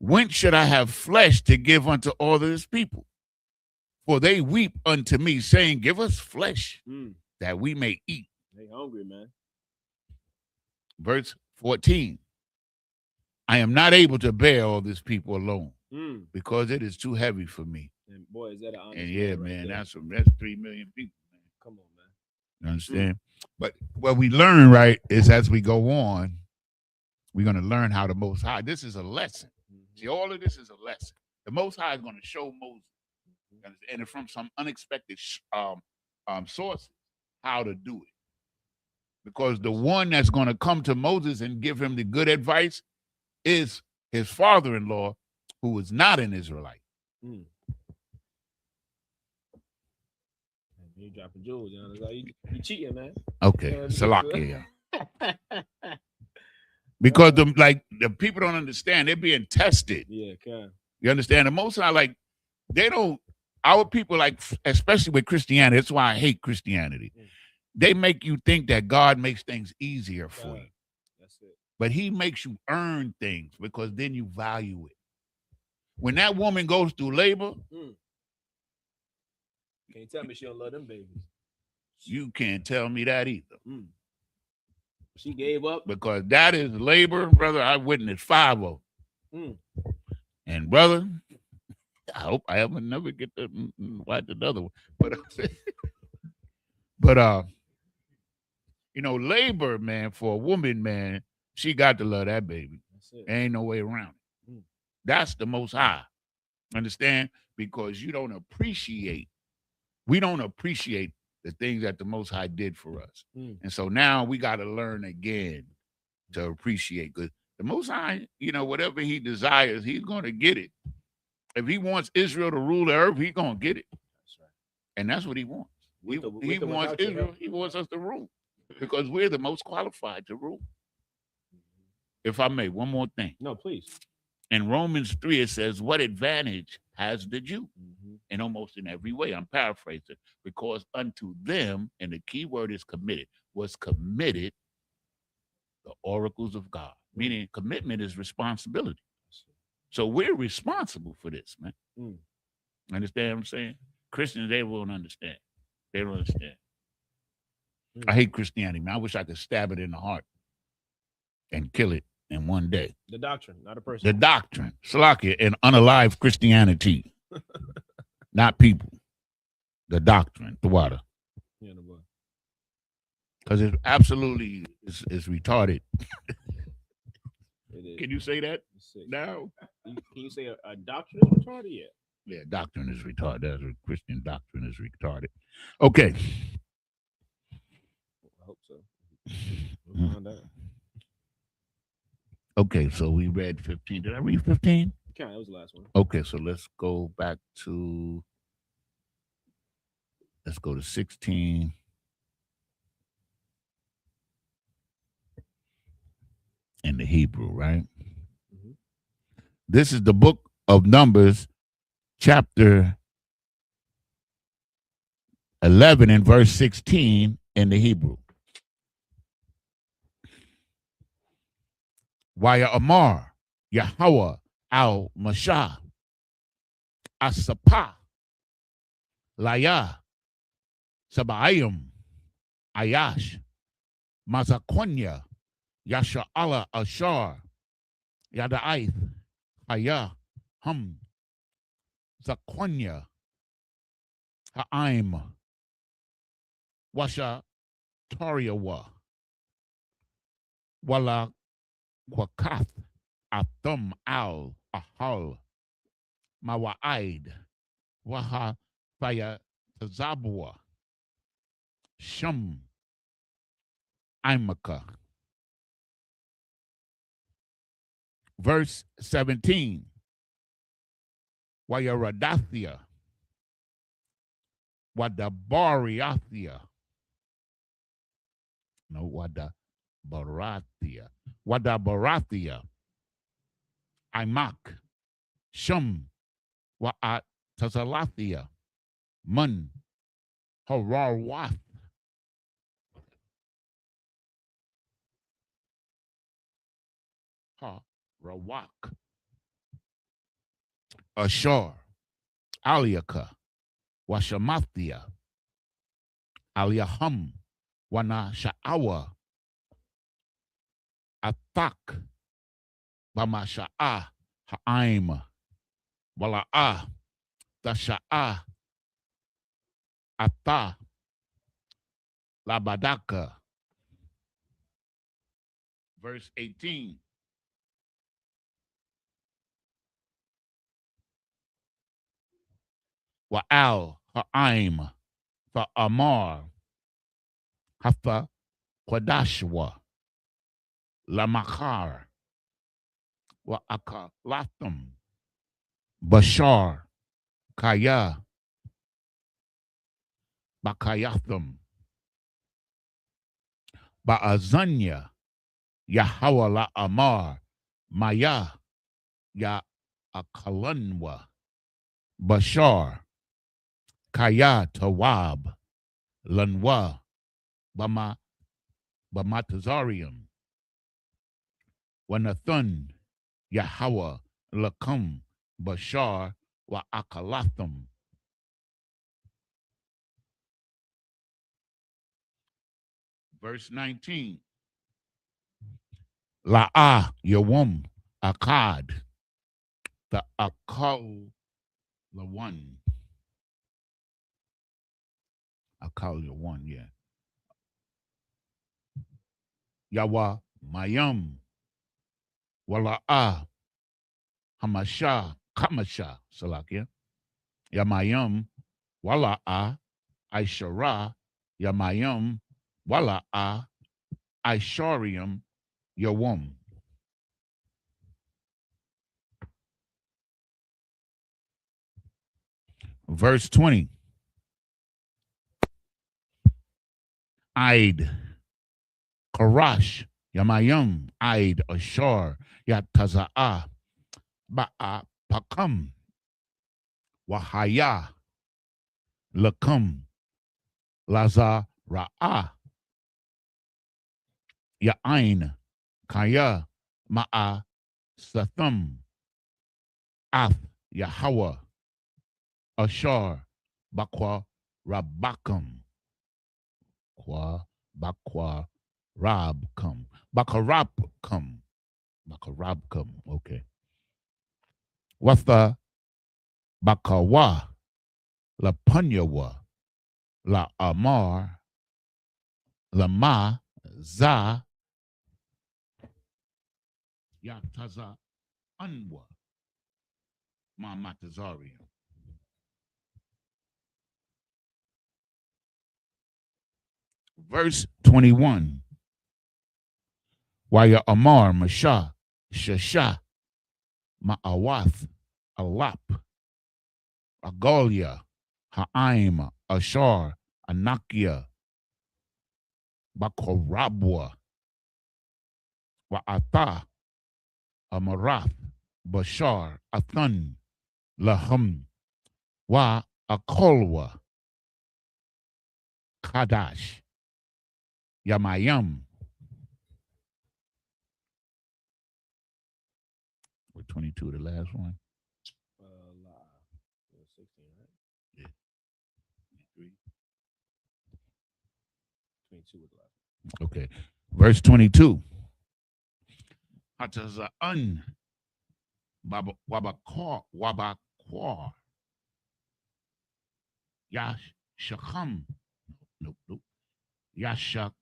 When should I have flesh to give unto all this people? For they weep unto me, saying, give us flesh that we may eat. They hungry, man. Verse 14. I am not able to bear all this people alone because it is too heavy for me. And boy, is that an honest and yeah, man, that's 3 million people, man. Come on, man. You understand? But what we learn, right, is as we go on, we're going to learn how the Most High, this is a lesson. See, all of this is a lesson. The Most High is going to show Moses, and from some unexpected sources, how to do it. Because the one that's going to come to Moses and give him the good advice is his father-in-law, who is not an Israelite. You dropping jewels, you cheating, man. Okay, Salakia. Because the people don't understand, they're being tested. Yeah, okay. You understand? The Most High, our people, especially with Christianity, that's why I hate Christianity. They make you think that God makes things easier for you. That's it. But he makes you earn things because then you value it. When that woman goes through labor, can't tell me she don't love them babies. You can't tell me that either. She gave up. Because that is labor, brother. I witnessed 5 of them. And brother, I hope I ever never get to watch another one. But labor, man, for a woman, man, she got to love that baby. There ain't no way around it. That's the Most High. Understand? Because we don't appreciate the things that the Most High did for us. And so now we got to learn again to appreciate. Because the Most High, whatever he desires, he's going to get it. If he wants Israel to rule the earth, he's going to get it. That's right. And that's what he wants. He wants Israel. He wants us to rule because we're the most qualified to rule. If I may, one more thing. No, please. In Romans 3, it says, what advantage has the Jew? And almost in every way, I'm paraphrasing, because unto them, and the key word is was committed the oracles of God. Meaning commitment is responsibility. So we're responsible for this, man. Understand what I'm saying? Christians, they won't understand. They don't understand. I hate Christianity, man. I wish I could stab it in the heart and kill it in one day. The doctrine, not a person. The doctrine. Salakia, and unalive Christianity. Not people. The doctrine, the water. Yeah, the boy. Because it absolutely is retarded. It is. Can you say that now? Can you say a doctrine is retarded? Yeah. Yeah, doctrine is retarded. That's a Christian doctrine is retarded. Okay. I hope so. We'll find out. Okay, so we read 15. Did I read 15? Okay, that was the last one. Okay, so let's go to 16. in the Hebrew, right? Mhm. This is the book of Numbers, chapter 11 and verse 16 in the Hebrew. Waya Amar, Yahweh al Mashah, Asapa, Laya, Sabaayim, Ayash, Mazakonya, Yasha Allah Ashar, Yadaith, Haya, Zakonya, Ha'aim, Washa Tariawa, Wala Kwakath, Athum Al Ahal, Mawa'id, Waha Faya Tazabwa, Shum Imaka. Verse 17. Wayaradathia, Wadabariathia. No, Wadabarathia. Wadabarathia. Imak. Shum. Wa'at Tazalathia. Mun. Hararwath. Rawak. Ashar. Aliaka. Washamathia. Aliyahum. Wana Sha'awa. Athak. Bamasha'a. Ha'aim. Wala'ah. Tasha'ah. Ata. Labadaka. Verse 18. Wa'al ha'aim fa'amar hafa qadashwa lamachar wa'akalatham bashar kaya bakayatham ba'azanya Yahweh la amar maya ya akalanwa bashar kaya tawab lanwa bamatazarium wanathun Yahweh lakum bashar wa akalatham. Verse 19. La'ah yawum akad the akal the one. Akal the one, yeah. Yawa mayam wala'ah hamasha kamasha salakia yamayam wala'ah aishara yamayam wala'ah aisharium yawum. Verse 20. Aid Karash Yamayum Aid Ashar Yataza'a Ba'a Pakam Wahaya Lakum Laza Ra'a Ya'ain Kaya Ma'a Satham Ath Yahweh Ashar Bakwa Rabakam Kwa Bakwa Rabkam Bakarabkam Bakarabkam. Okay. What's the Bakawa La Punyawa La Amar La Ma Za Yataza Anwa Ma Matazari. Verse 21. Waya Amar Masha Shasha Ma'awath Alap Agolia Ha'aim Ashar Anakia Bakorabwa Wa'ata Amarath Bashar Athan Lahum Wa Akolwa Kadash Yamayam. With 22, the last one. 16, right? Yeah. 23. 22 was the last one. Okay. Verse 22. Hataza'an Wabakwa Yash Shacham. Nope. Yashakat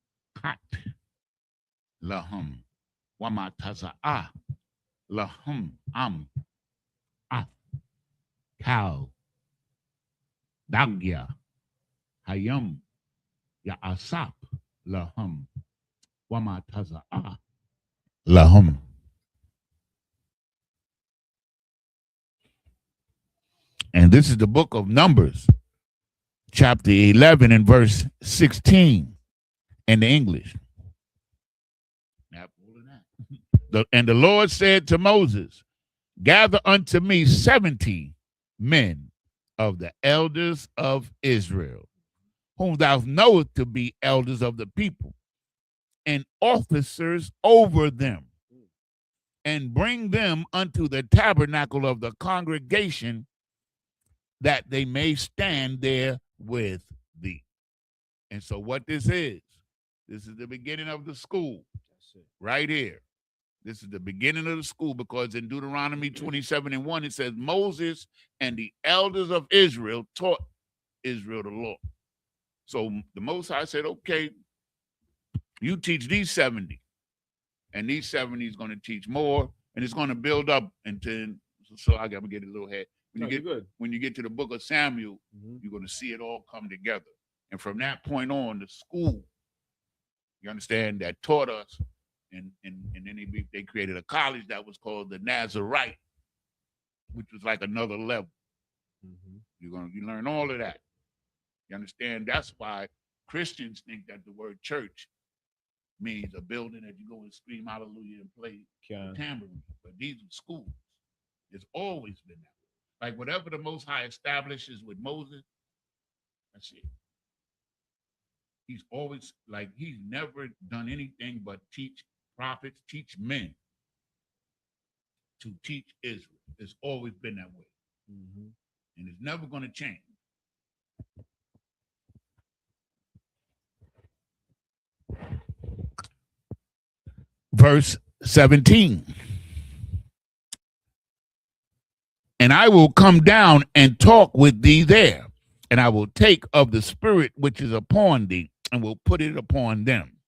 Lahum Wamataza'a Lahum Am Af Kal Dagya Hayam Ya'asap Lahum Wamataza'a Lahum. And this is the book of Numbers, chapter 11 and verse 16 in the English. And the Lord said to Moses, gather unto me 70 men of the elders of Israel, whom thou knowest to be elders of the people, and officers over them, and bring them unto the tabernacle of the congregation, that they may stand there with thee. And so what this is the beginning of the school. That's it. Right here. This is the beginning of the school, because in Deuteronomy 27:1, it says Moses and the elders of Israel taught Israel the law. So the Most High said, okay, you teach these 70, and these 70 is going to teach more, and it's going to build up until, so I got to get a little head. When you get to the book of Samuel, you're going to see it all come together. And from that point on, the school, you understand, that taught us, and then they created a college that was called the Nazarite, which was like another level. You learn all of that. You understand? That's why Christians think that the word church means a building that you go and scream hallelujah and play tambourine. But these are schools. It's always been that way. Like whatever the Most High establishes with Moses, that's it. He's always, like, he's never done anything but teach prophets, teach men to teach Israel. It's always been that way. And it's never going to change. Verse 17. And I will come down and talk with thee there, and I will take of the spirit which is upon thee, and will put it upon them.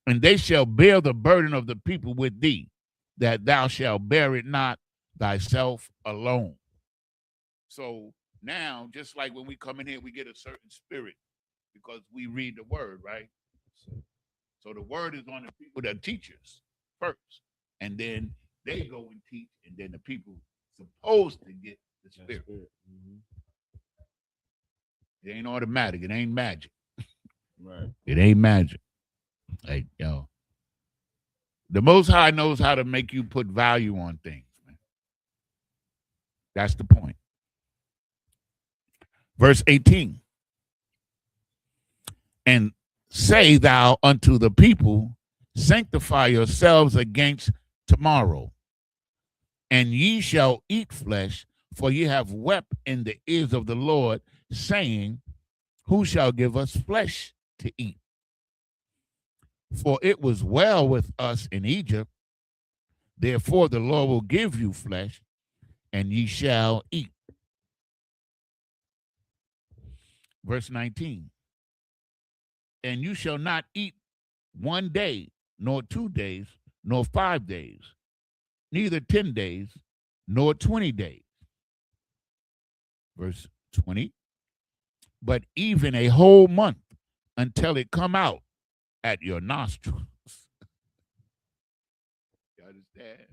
And they shall bear the burden of the people with thee, that thou shalt bear it not thyself alone. So now, just like when we come in here, we get a certain spirit because we read the word, right? So the word is on the people that teach us first, and then they go and teach, and then the people supposed to get the spirit. It ain't automatic. It ain't magic. Right. It ain't magic. Like, yo, the Most High knows how to make you put value on things, man. That's the point. Verse 18. And say thou unto the people, sanctify yourselves against tomorrow, and ye shall eat flesh, for ye have wept in the ears of the Lord, saying, who shall give us flesh to eat? For it was well with us in Egypt. Therefore the Lord will give you flesh, and ye shall eat. Verse 19. And you shall not eat 1 day, nor 2 days, nor 5 days, neither 10 days, nor 20 days. Verse 20. But even a whole month, until it come out at your nostrils. You understand?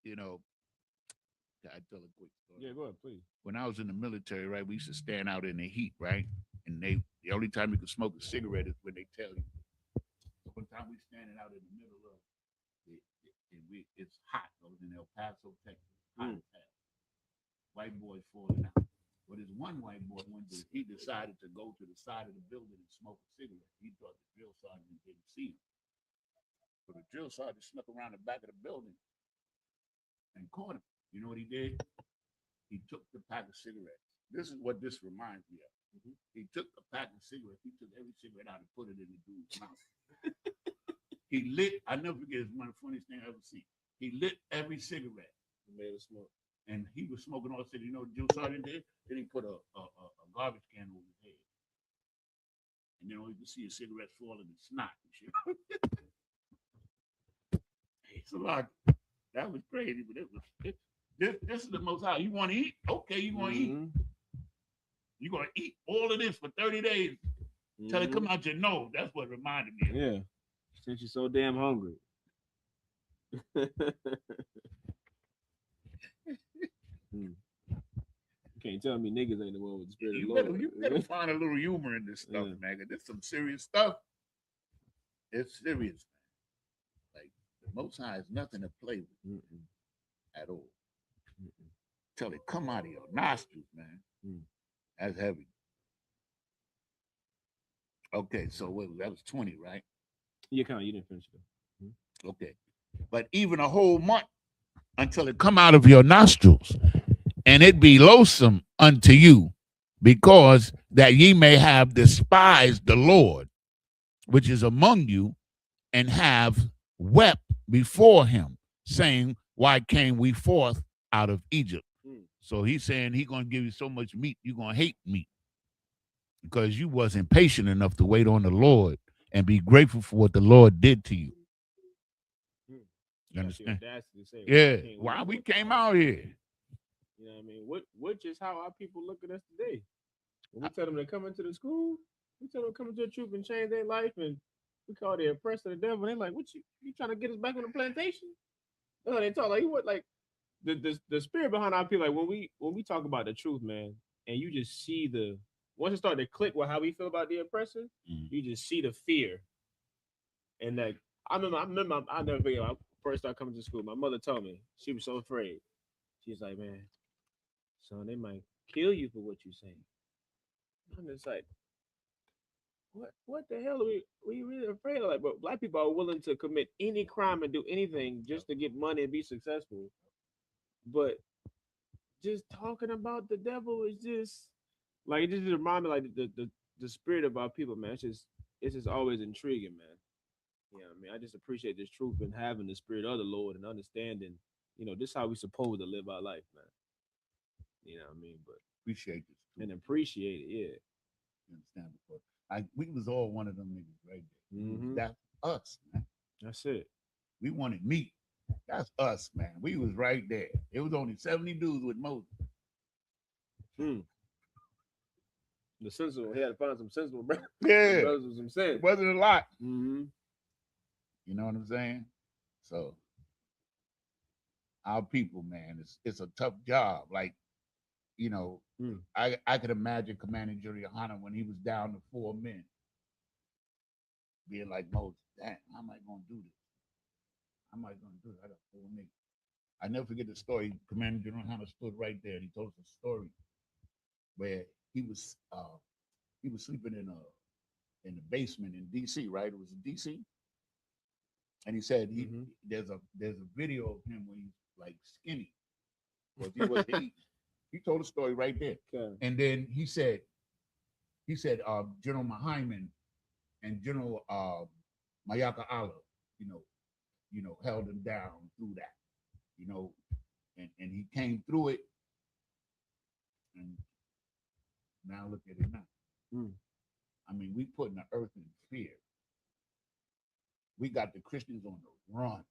You know, I tell a quick story. Yeah, go ahead, please. When I was in the military, right, we used to stand out in the heat, right? And the only time you could smoke a cigarette is when they tell you. one time we standing out in the middle of it, it's hot. I was in El Paso, Texas. Hot as hell. White boys falling out. But this one white boy he decided to go to the side of the building and smoke a cigarette. He thought the drill sergeant didn't see him. So the drill sergeant snuck around the back of the building and caught him. You know what he did? He took the pack of cigarettes. This is what this reminds me of. Mm-hmm. He took a pack of cigarettes. He took every cigarette out and put it in the dude's mouth. He lit. I never forget. It's one of the funniest things I ever seen. He lit every cigarette. He made it smoke. And he was smoking all the cigarettes. You know what the drill sergeant did? Then he put a garbage can over his head. And then all you could see his cigarettes falling and snot and shit. It's a lot. That was crazy, but this is the most high. You want to eat? Okay, you want to eat. You're going to eat all of this for 30 days till it come out your nose. That's what reminded me of. Yeah. Since you're so damn hungry. You can't tell me niggas ain't the one with the spirit of the Lord. You better find a little humor in this stuff, man. This is some serious stuff. It's serious, man. Like, the Most High is nothing to play with at all. Till it come out of your nostrils, man. That's heavy. Okay, so that was 20, right? You didn't finish it. Okay. But even a whole month until it come out of your nostrils, and it be loathsome unto you, because that ye may have despised the Lord, which is among you, and have wept before him, saying, why came we forth out of Egypt? So he's saying he's going to give you so much meat, you're going to hate meat because you wasn't patient enough to wait on the Lord and be grateful for what the Lord did to you. You understand? Yeah. Why we came out here. You know what I mean? Which is how our people look at us today. When we tell them to come into the school, we tell them to come into the truth and change their life, and we call the oppressor the devil. They're like, what you trying to get us back on the plantation? No, they talk like you what like the spirit behind our people, like when we talk about the truth, man, and you just see once it started to click with how we feel about the oppressor, you just see the fear. And like I remember I'll never forget when I first started coming to school. My mother told me, she was so afraid. She's like, man, son, they might kill you for what you say. I'm just like, what the hell are we really afraid of? Like, but black people are willing to commit any crime and do anything just to get money and be successful. But just talking about the devil is just like, it just reminds me like the spirit of our people, man. It's just always intriguing, man. You know what I mean? I just appreciate this truth and having the spirit of the Lord and understanding, this is how we supposed to live our life, man. You know what I mean? But appreciate this and appreciate it, yeah. You understand? We was all one of them niggas right there. That's us, man. That's it. We wanted meat. That's us, man. We was right there. It was only 70 dudes with Moses. The sensible, he had to find some sensible brothers. Yeah. Brothers with some sense. It wasn't a lot. You know what I'm saying? So our people, man, it's a tough job. Like, I could imagine Commander Juliana when he was down to 4 men being like, Moses, damn, how am I going to do this? How am I going to do it? I got 4 niggas. I never forget the story. Commander Juliana stood right there and he told us a story where he was sleeping in the basement in DC, right? It was in DC. And he said there's a video of him when he's like skinny. Because he was he told a story right there. Okay. And then he said General Mahyman and General Mayaka Allah, held him down through that, and he came through it. And now look at it now. I mean, we putting the earth in fear. We got the Christians on the run.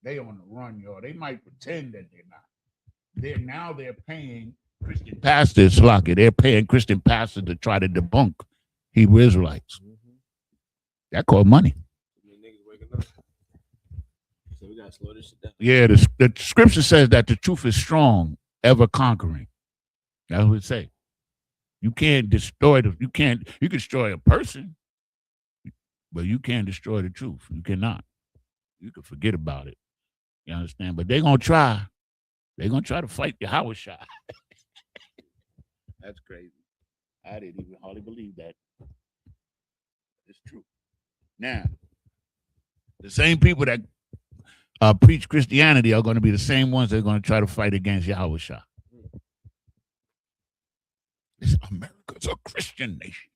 They on the run, y'all. They might pretend that they're not. They're paying Christian pastors, Slocky. They're paying Christian pastors to try to debunk Hebrew Israelites. That called money. Niggas waking up. So we gotta slow this shit down. Yeah, the scripture says that the truth is strong, ever conquering. That's what it says. You can't destroy you can destroy a person. But you can't destroy the truth. You cannot. You can forget about it. You understand? But they're going to try. They're going to try to fight the Howard shot. That's crazy. I didn't even hardly believe that. It's true. Now, the same people that preach Christianity are going to be the same ones that are going to try to fight against Yahweh Shah. America's a Christian nation.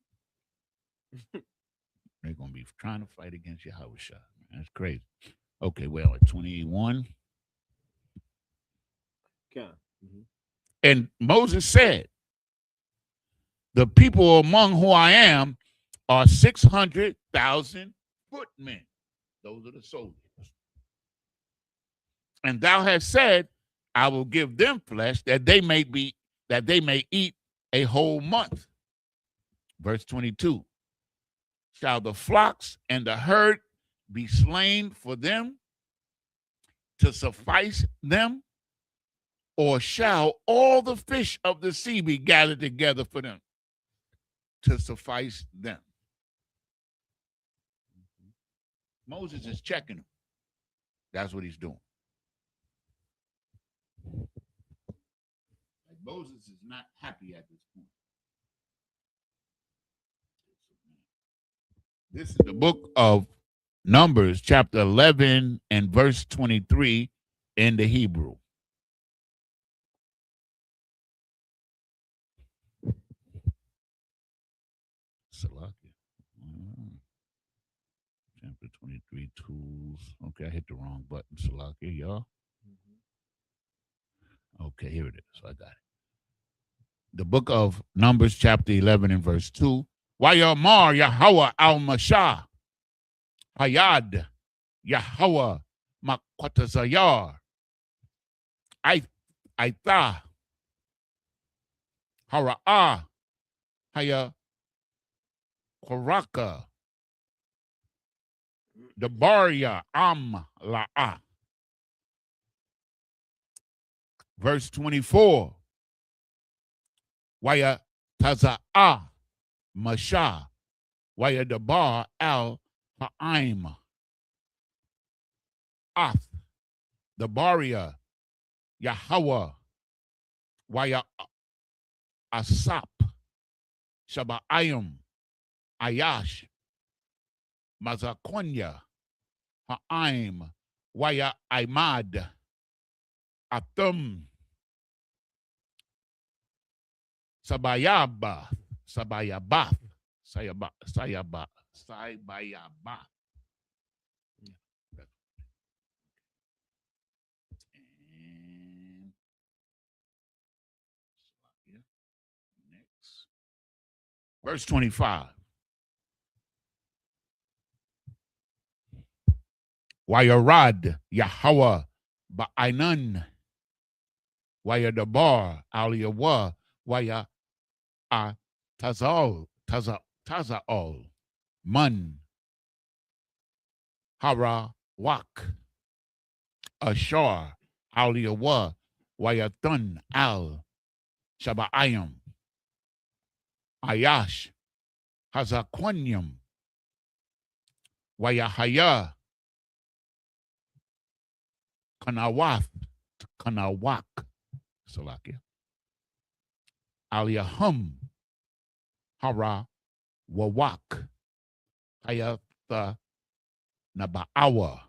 They're going to be trying to fight against Yahweh Shah. That's crazy. Okay, well, at 21. Yeah. And Moses said, the people among who I am are 600,000 footmen. Those are the soldiers. And thou hast said, I will give them flesh that they may eat a whole month. Verse 22. Shall the flocks and the herd be slain for them to suffice them? Or shall all the fish of the sea be gathered together for them to suffice them? Moses is checking them. That's what he's doing. Moses is not happy at this point. This is the book of Numbers, chapter 11 and verse 23 in the Hebrew. Chapter 23, tools. Okay, I hit the wrong button. Salakia, y'all. Okay, here it is. I got it. The book of Numbers, chapter 11 and verse 2. Wayamar Yahweh al-Mashah, Hayad Yahweh Makwatazayar, Aitha, Hara'ah, Haya Koraka, Dabaria Am La'ah. Verse 24. Waya Taza'ah Mashah, Waya Dabar al Ha'im, Ath, Dabaria, Yahweh, Waya Asap, Shaba'ayim, Ayash, Mazakonya, Ha'im, Waya Imad, Atum, Sabayaba, Sabayaba. Next. Verse 25. Wayarad Yahweh Ba'ainan, Wayadabar Aliyawa, Waya Tazal, Man, Hara Wak, Ashar, Aliyawa, Wayatun Al, Shaba'ayim, Ayash, Hazakwanyam, Wayahaya, Kanawak, Salakia, Aliyahum, Hara Wawak, Hayatha Naba'awa,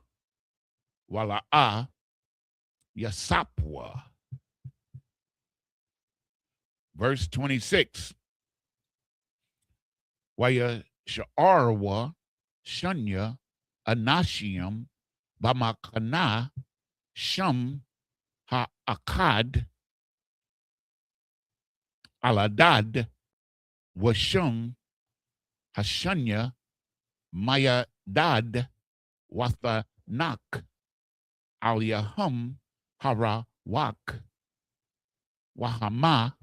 Wala'a Yasapwa. Verse 26. Waya Sha'arwa Shunya Anashiam Bamakana Sham Ha'akad Aladad Washum Hashanya Maya Dad Watha Nak Aliyahum Hara Wak Wahama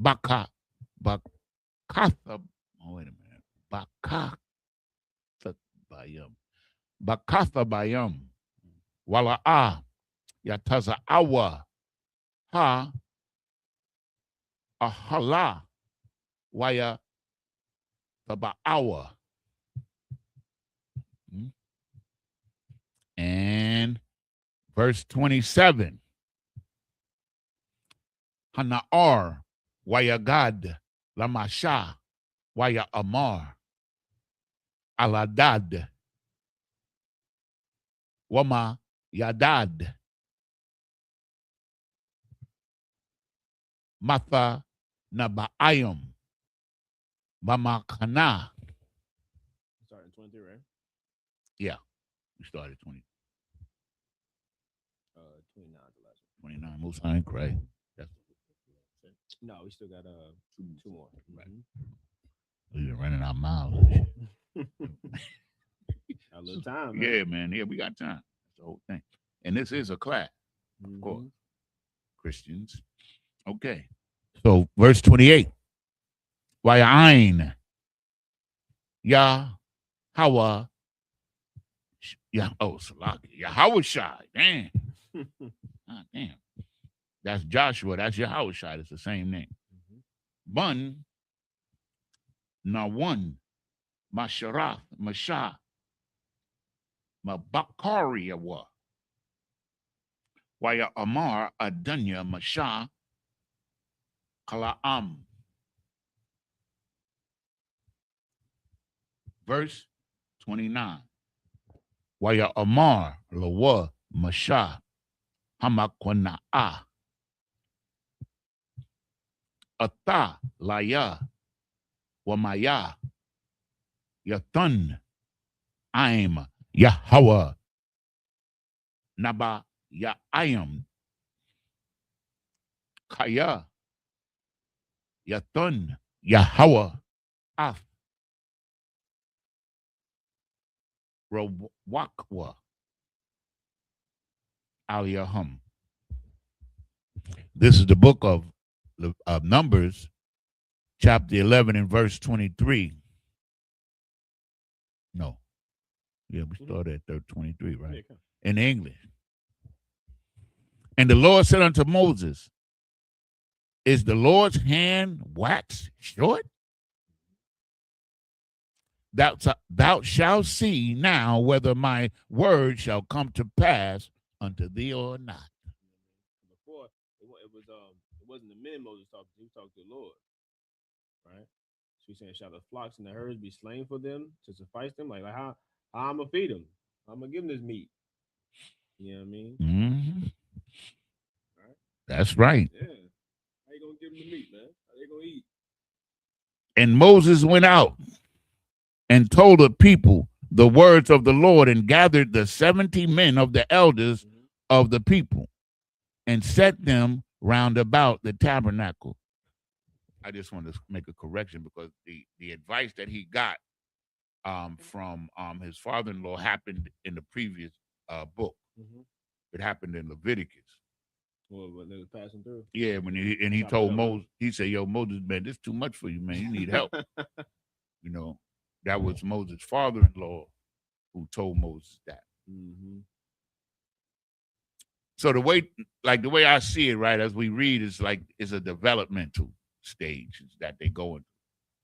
Bakatha. Oh, wait a minute. Bakatha Bayam Wala'a Yataza Awa Ha Ahala Waya Taba'awa. And verse 27. Hana'ar Wayagad Lamasha Waya Amar Aladad Wama Yadad Matha Nabaayam Mamakana. Starting 23, right? Yeah, we started 20. 29 the last 29. Most High Christ. That's one. No, we still got two more. Right. We've been running our miles. A little time, man. Yeah, man. Yeah, we got time. That's the whole thing. And this is a class, of course. Christians. Okay. So verse 28. Wa'ain Ya Hawa Salaki. Yahweh Shai. Damn. Damn. That's Joshua. That's Yahweh Shai. It's the same name. Bun Nawan Masharath Mashah Mabakariyawa Waya Amar Adunya Mashah Kalaam. Verse 29. Waya Amar Lawa Mashah Hamakwanaa Ata Laya Wamaya Yatun Aim Yahweh Naba Yaayam Kaya Yatun Yahweh Af Rawakwa Aliyahum. This is the book of Numbers, chapter 11 and verse 23. No. Yeah, we started at 23, right? Yeah, in English. And the Lord said unto Moses, is the Lord's hand waxed short? Thou shalt see now whether my word shall come to pass unto thee or not. Before it wasn't the men Moses talked to, he talked to the Lord. Right? So he's saying, shall the flocks and the herds be slain for them to suffice them? Like how I'm gonna feed them? I'm gonna give them this meat. You know what I mean? Mm-hmm. Right? That's right. Yeah. How you gonna give them the meat, man? How they gonna eat? And Moses went out and told the people the words of the Lord and gathered the 70 men of the elders of the people and set them round about the tabernacle. I just want to make a correction because the advice that he got from his father-in-law happened in the previous book. It happened in Leviticus. Well, when they was passing through. Yeah, when he told Moses, he said, "Yo, Moses, man, this is too much for you, man. You need help." You know, that was Moses' father-in-law who told Moses that. So the way I see it, right, as we read, is like it's a developmental stage that they go into.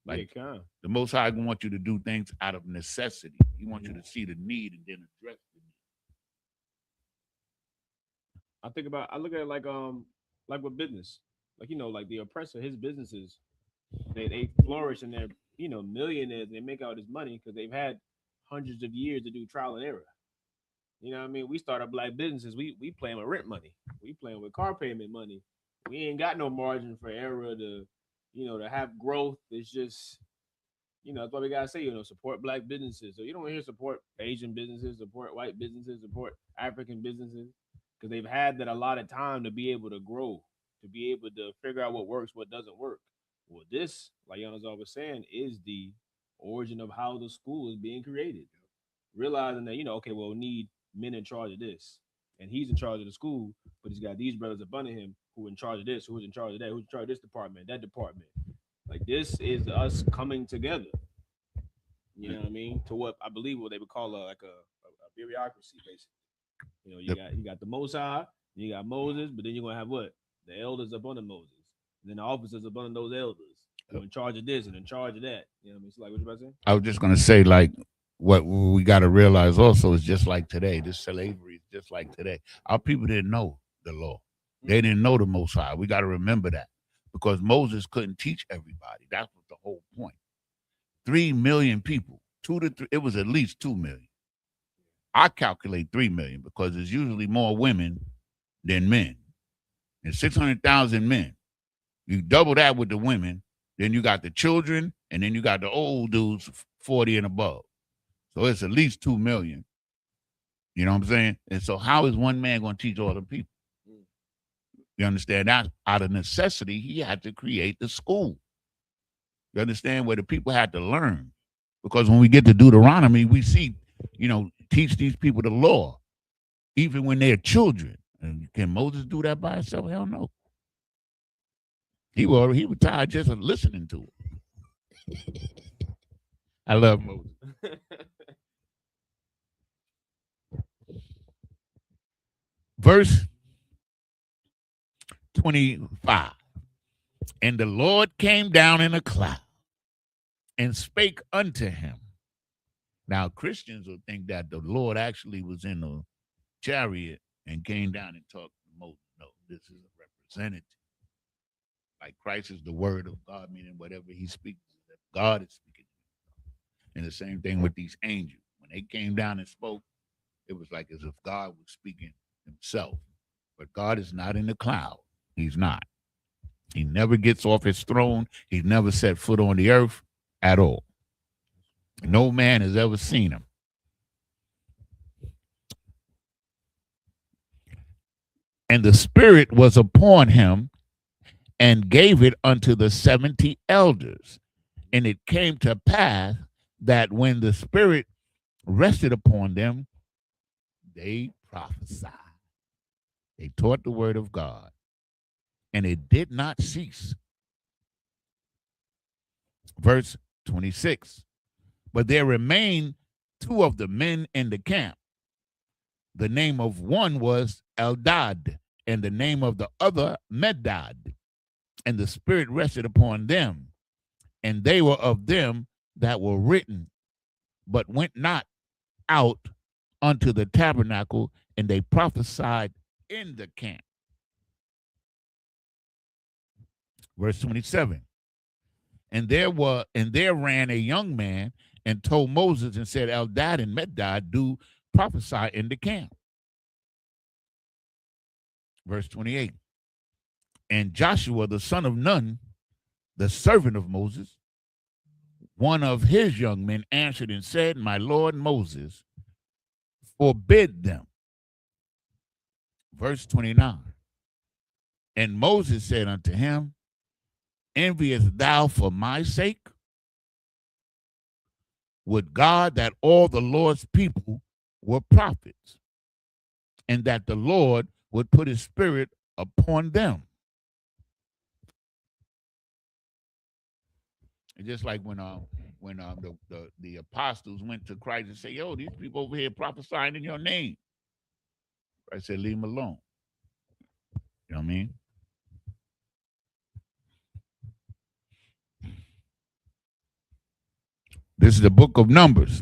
Like the Most High wants you to do things out of necessity. He wants you to see the need and then address the need. I look at it like with business. Like, like the oppressor, his businesses, they flourish and they're, millionaires, and they make all this money because they've had hundreds of years to do trial and error. You know what I mean? We start up black businesses, we playing with rent money. We playing with car payment money. We ain't got no margin for error to, to have growth. It's just, that's why we gotta say, support black businesses. So you don't hear support Asian businesses, support white businesses, support African businesses, because they've had that a lot of time to be able to grow, to be able to figure out what works, what doesn't work. Well, this, like Yanazar was saying, is the origin of how the school is being created. Realizing that, okay, well, we need men in charge of this. And he's in charge of the school, but he's got these brothers up under him who are in charge of this, who's in charge of that, who's in charge of this department, that department. Like, this is us coming together. You know what I mean? To what I believe what they would call a bureaucracy, basically. You got the Most High, you got Moses, but then you're gonna have what? The elders up under Moses, and then the officers up under those elders. You're in charge of this and in charge of that. You know what I mean? It's like, what you about to say? I was just gonna say, like, what we got to realize also is just like today. This slavery is just like today. Our people didn't know the law. They didn't know the Most High. We got to remember that because Moses couldn't teach everybody. That was the whole point. 3 million people, 2 to 3. It was at least 2 million. I calculate 3 million because there's usually more women than men. And 600,000 men. You double that with the women, then you got the children, and then you got the old dudes 40 and above. So it's at least 2 million. You know what I'm saying? And so how is one man going to teach all the people? You understand that? Out of necessity, he had to create the school. You understand, where the people had to learn. Because when we get to Deuteronomy, we see, teach these people the law, even when they're children. And can Moses do that by himself? Hell no. He was tired just of listening to it. I love Moses. Verse 25. And the Lord came down in a cloud and spake unto him. Now, Christians will think that the Lord actually was in a chariot and came down and talked to Moses. No, this is a representative. Like Christ is the word of God, meaning whatever he speaks, God is speaking. And the same thing with these angels. When they came down and spoke, it was like as if God was speaking himself. But God is not in the cloud. He's not. He never gets off his throne. He's never set foot on the earth at all. No man has ever seen him. And the Spirit was upon him and gave it unto the 70 elders. And it came to pass that when the Spirit rested upon them, they prophesied. They taught the word of God. And it did not cease. Verse 26. But there remained 2 of the men in the camp. The name of one was Eldad, and the name of the other Medad. And the Spirit rested upon them, and they were of them that were written, but went not out unto the tabernacle, and they prophesied in the camp. Verse 27. And there ran a young man and told Moses and said, Eldad and Medad do prophesy in the camp. Verse 28. And Joshua, the son of Nun, the servant of Moses, one of his young men, answered and said, My Lord Moses, forbid them. Verse 29. And Moses said unto him, Enviest thou for my sake? Would God that all the Lord's people were prophets, and that the Lord would put his Spirit upon them. And just like when the apostles went to Christ and said, yo, these people over here prophesying in your name. Christ said, leave them alone. You know what I mean? This is the book of Numbers.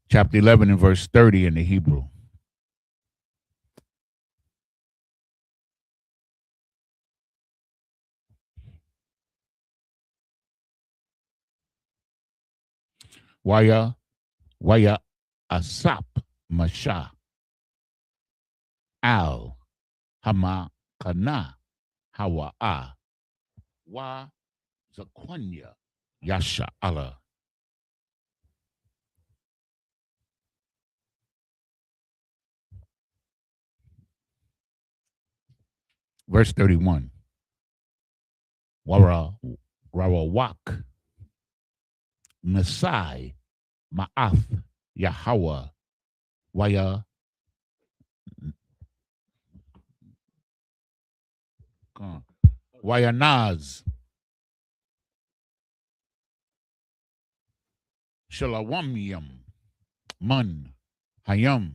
Chapter 11 and verse 30 in the Hebrew. Waya asap masha al hama kana hawa'a wa zakwanya yasha Allah. Verse 31. Warawak Masai Ma'af Yahweh Waya Wayanaz Shalawamyam Mun Hayam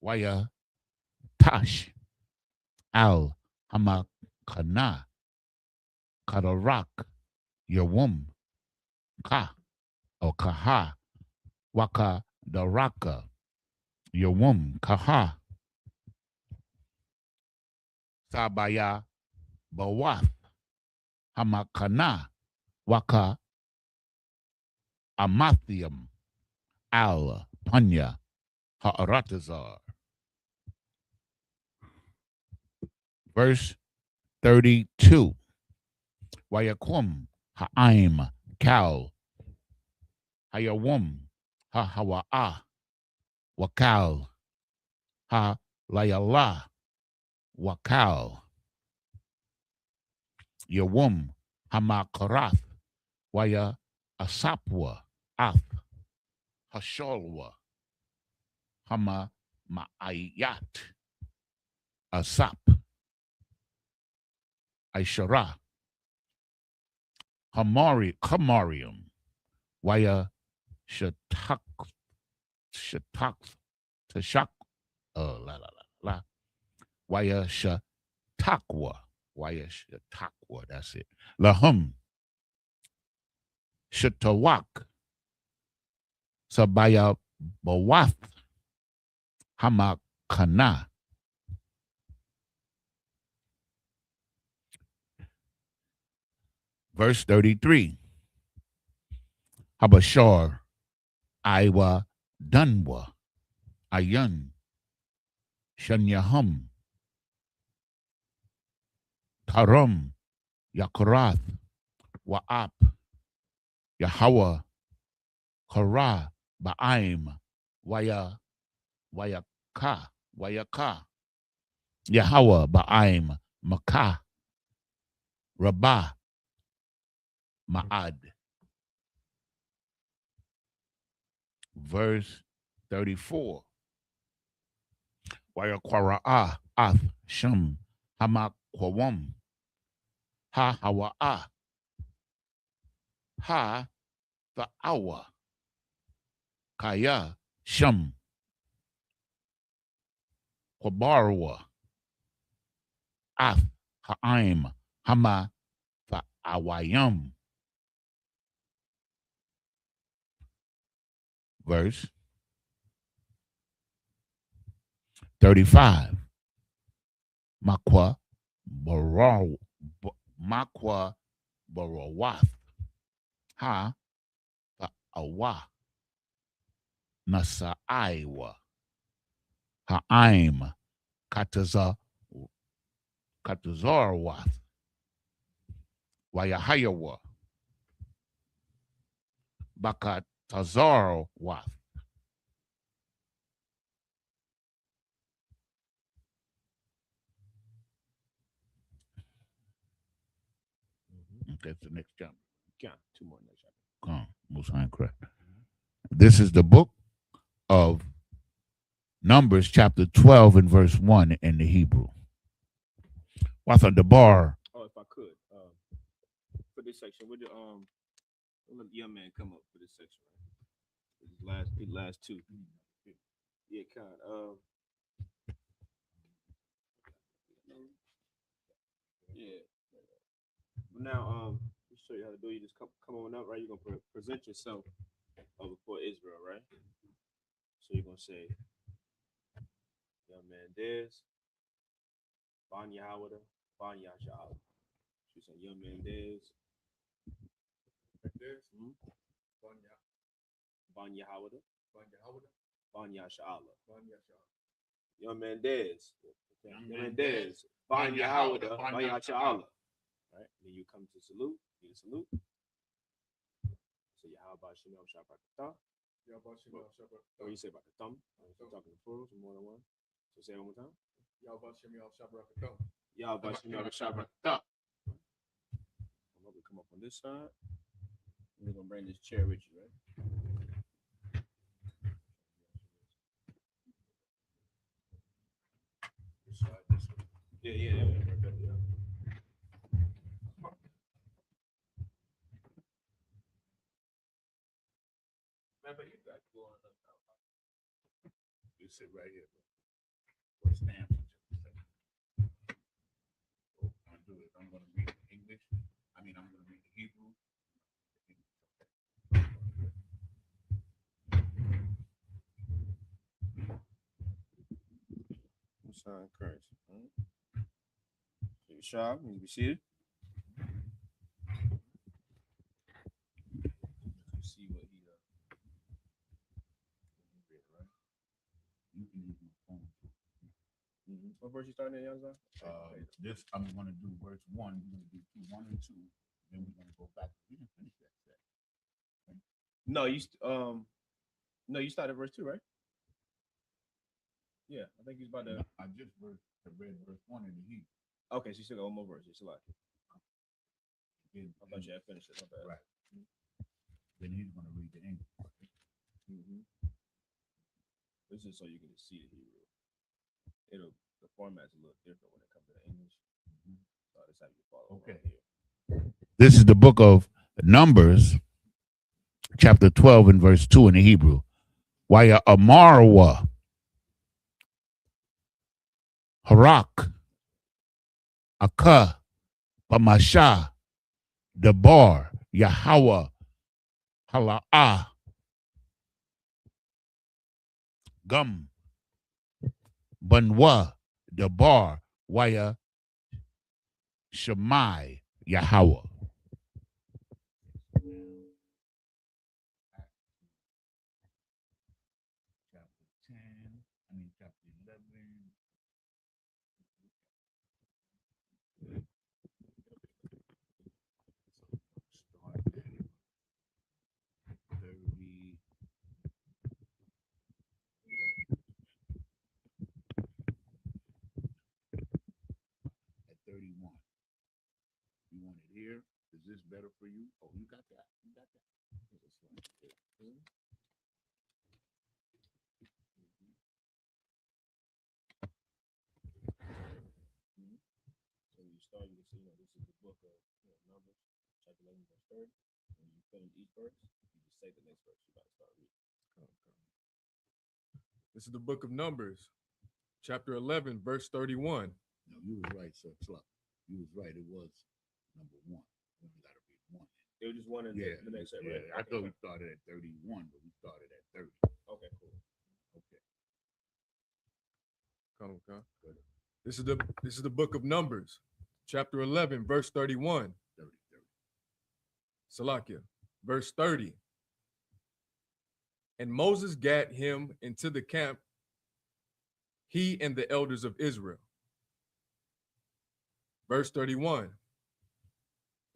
Waya Tash al hamakana kadarak yawum ka or kaha waka daraka yawum kaha sabaya bawath hamakana waka amathium al panya ha'aratazar. Verse 32. Wayakum ha'aim kal hayawum ha'hawa'a wakal ha layala wakal yawum hamakarath waya asapwa ath hasholwa hama ma'ayat asap aishara hamarium waya shatak tashak la la la la waya shatakwa that's it lahum shatawak sabaya bawath hamakana. Verse 33. Habashar Iwa Dunwa Ayun Shanyahum Tarum Yakarath Wa'ap Yahweh Kara Ba'aim Wayaka Yahweh Ba'aim Makah Rabah Ma'ad. Verse 34. Wayakwara'a Ath Shem Hamakwawam Ha Hawa'a Ha Tha'awa Kaya Shem Kwabarwa Ath Ha'aim Hama Tha'awayam. Verse 35. Makwa Barawath Ha Awa Nasaiwa Ha'aim Katazarwath Wayahayawa Bakatazarwath. That's the next chapter. Count two more next chapter. Come, most high correct. This is the book of Numbers, chapter 12 and verse 1 in the Hebrew. Watha Debar. Oh, if I could, for this section, would let the young man come up for this section, right? These last two. Yeah, kind. Yeah. Now, let me show you how to do. You just come on up, right? You're gonna present yourself before Israel, right? So you're gonna say, young man, Dez, Ban Yahweh, Ban Yasha'al. You say, young man, Dez, Ban Yahweh, Ban Yasha'al. Young man, Dez, young man, Dez, Ban Yahweh, Ban Yasha'al. Right? Then you come to salute. You salute. So Yahweh Shalom Shabbat. What do you say about the thumb? Talking to plurals, more than one. So say it one more time. Yahweh Shalom Shabbat. Come up on this side. And we're gonna bring this chair with you, right? This side, this way. Yeah. Remember, you got to go on up. You sit right here. What's the name? Time currency. Take a shot. You be seated. See what he read, right? You can use my phone. What verse you starting at, young son? This I'm gonna do verse 1. We're gonna do 1 and 2. Then we're gonna go back. We didn't finish that set. No, you started verse 2, right? Yeah, I think he's about to. I just read verse 1 in the heat. Okay, so you still got one more verse. It's a lot. I thought you had finished it. Right. Then he's gonna read the English. This is so you can just see the Hebrew. The format's a little different when it comes to the English. So that's how you follow. Okay. Here. This is the book of Numbers, chapter 12 and verse 2 in the Hebrew. Waya Amarwa Harak Aka Pamasha Dabar Yahweh Hala'ah Gum Banwa Dabar Waya Shemai Yahweh. Chapter 11. Start at 30. At 31. You want it here? Is this better for you? Oh, you got that. You got that. So you start, you can see, this is the book of Numbers, chapter 11, verse 30. When you finish each verse, you just say the next verse. You got to start reading. This is the book of Numbers, chapter 11, verse 31. No, you was right, sir. Slop. You was right. It was number 1. You got to read 1. It was just one in the next set, right? I thought we started at 31, but we started at 30. Okay, cool. Okay. Come. This is the book of Numbers, chapter 11, verse 31. 30. Salakia, verse 30. And Moses gat him into the camp, he and the elders of Israel. Verse 31.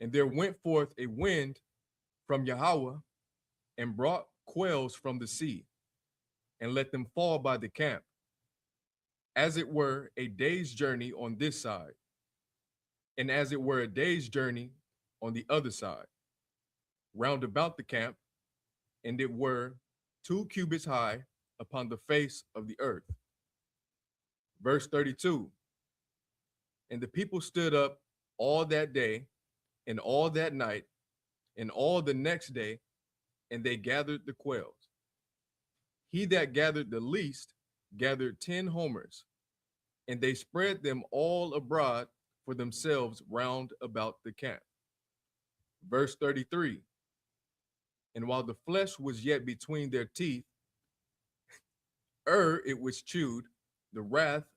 And there went forth a wind from Yahweh and brought quails from the sea and let them fall by the camp, as it were a day's journey on this side, and as it were a day's journey on the other side, round about the camp, and it were 2 cubits high upon the face of the earth. Verse 32. And the people stood up all that day and all that night and all the next day, and they gathered the quails. He that gathered the least gathered 10 homers, and they spread them all abroad for themselves round about the camp. Verse 33. And while the flesh was yet between their teeth, it was chewed, the wrath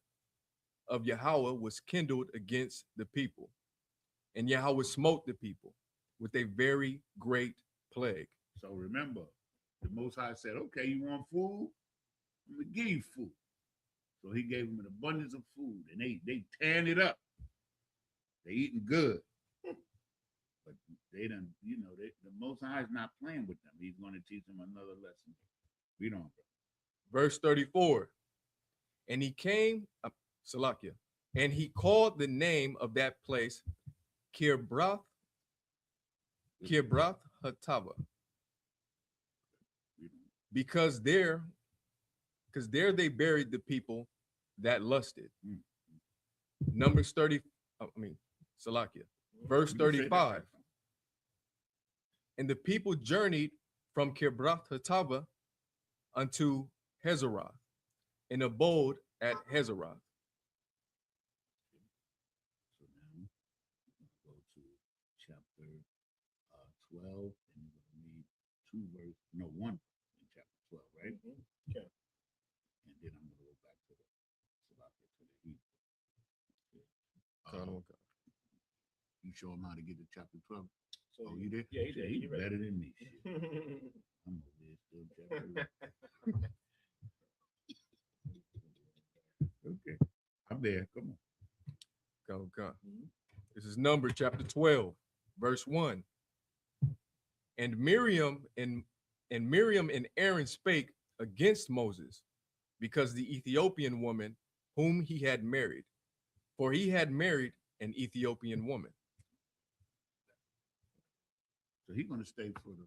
of Yahweh was kindled against the people. And Yahweh smote the people with a very great plague. So remember, the Most High said, okay, you want food? I'm going to give you food. So he gave them an abundance of food, and they tearing it up. They eating good. But they done, the Most High is not playing with them. He's going to teach them another lesson. Read on. Verse 34. And he came, Salakia, and he called the name of that place Kirbrath Hatava, because there they buried the people that lusted. Numbers 30, Salakia, verse 35. And the people journeyed from Kirbrath Hatava unto Hazeroth, and abode at Hazeroth. So now go to chapter 12, and you're going to read 1 in chapter 12, right? Okay. And then I'm going to go back to the show him how to get to chapter 12. So, Oh, you did? Yeah, he did. He's He read better it. than me. I'm over there still chapter 11. Okay. I'm there. Come on. Come. This is Numbers chapter 12, verse 1. And Miriam and Aaron spake against Moses because the Ethiopian woman whom he had married, for he had married an Ethiopian woman. So he's going to stay for the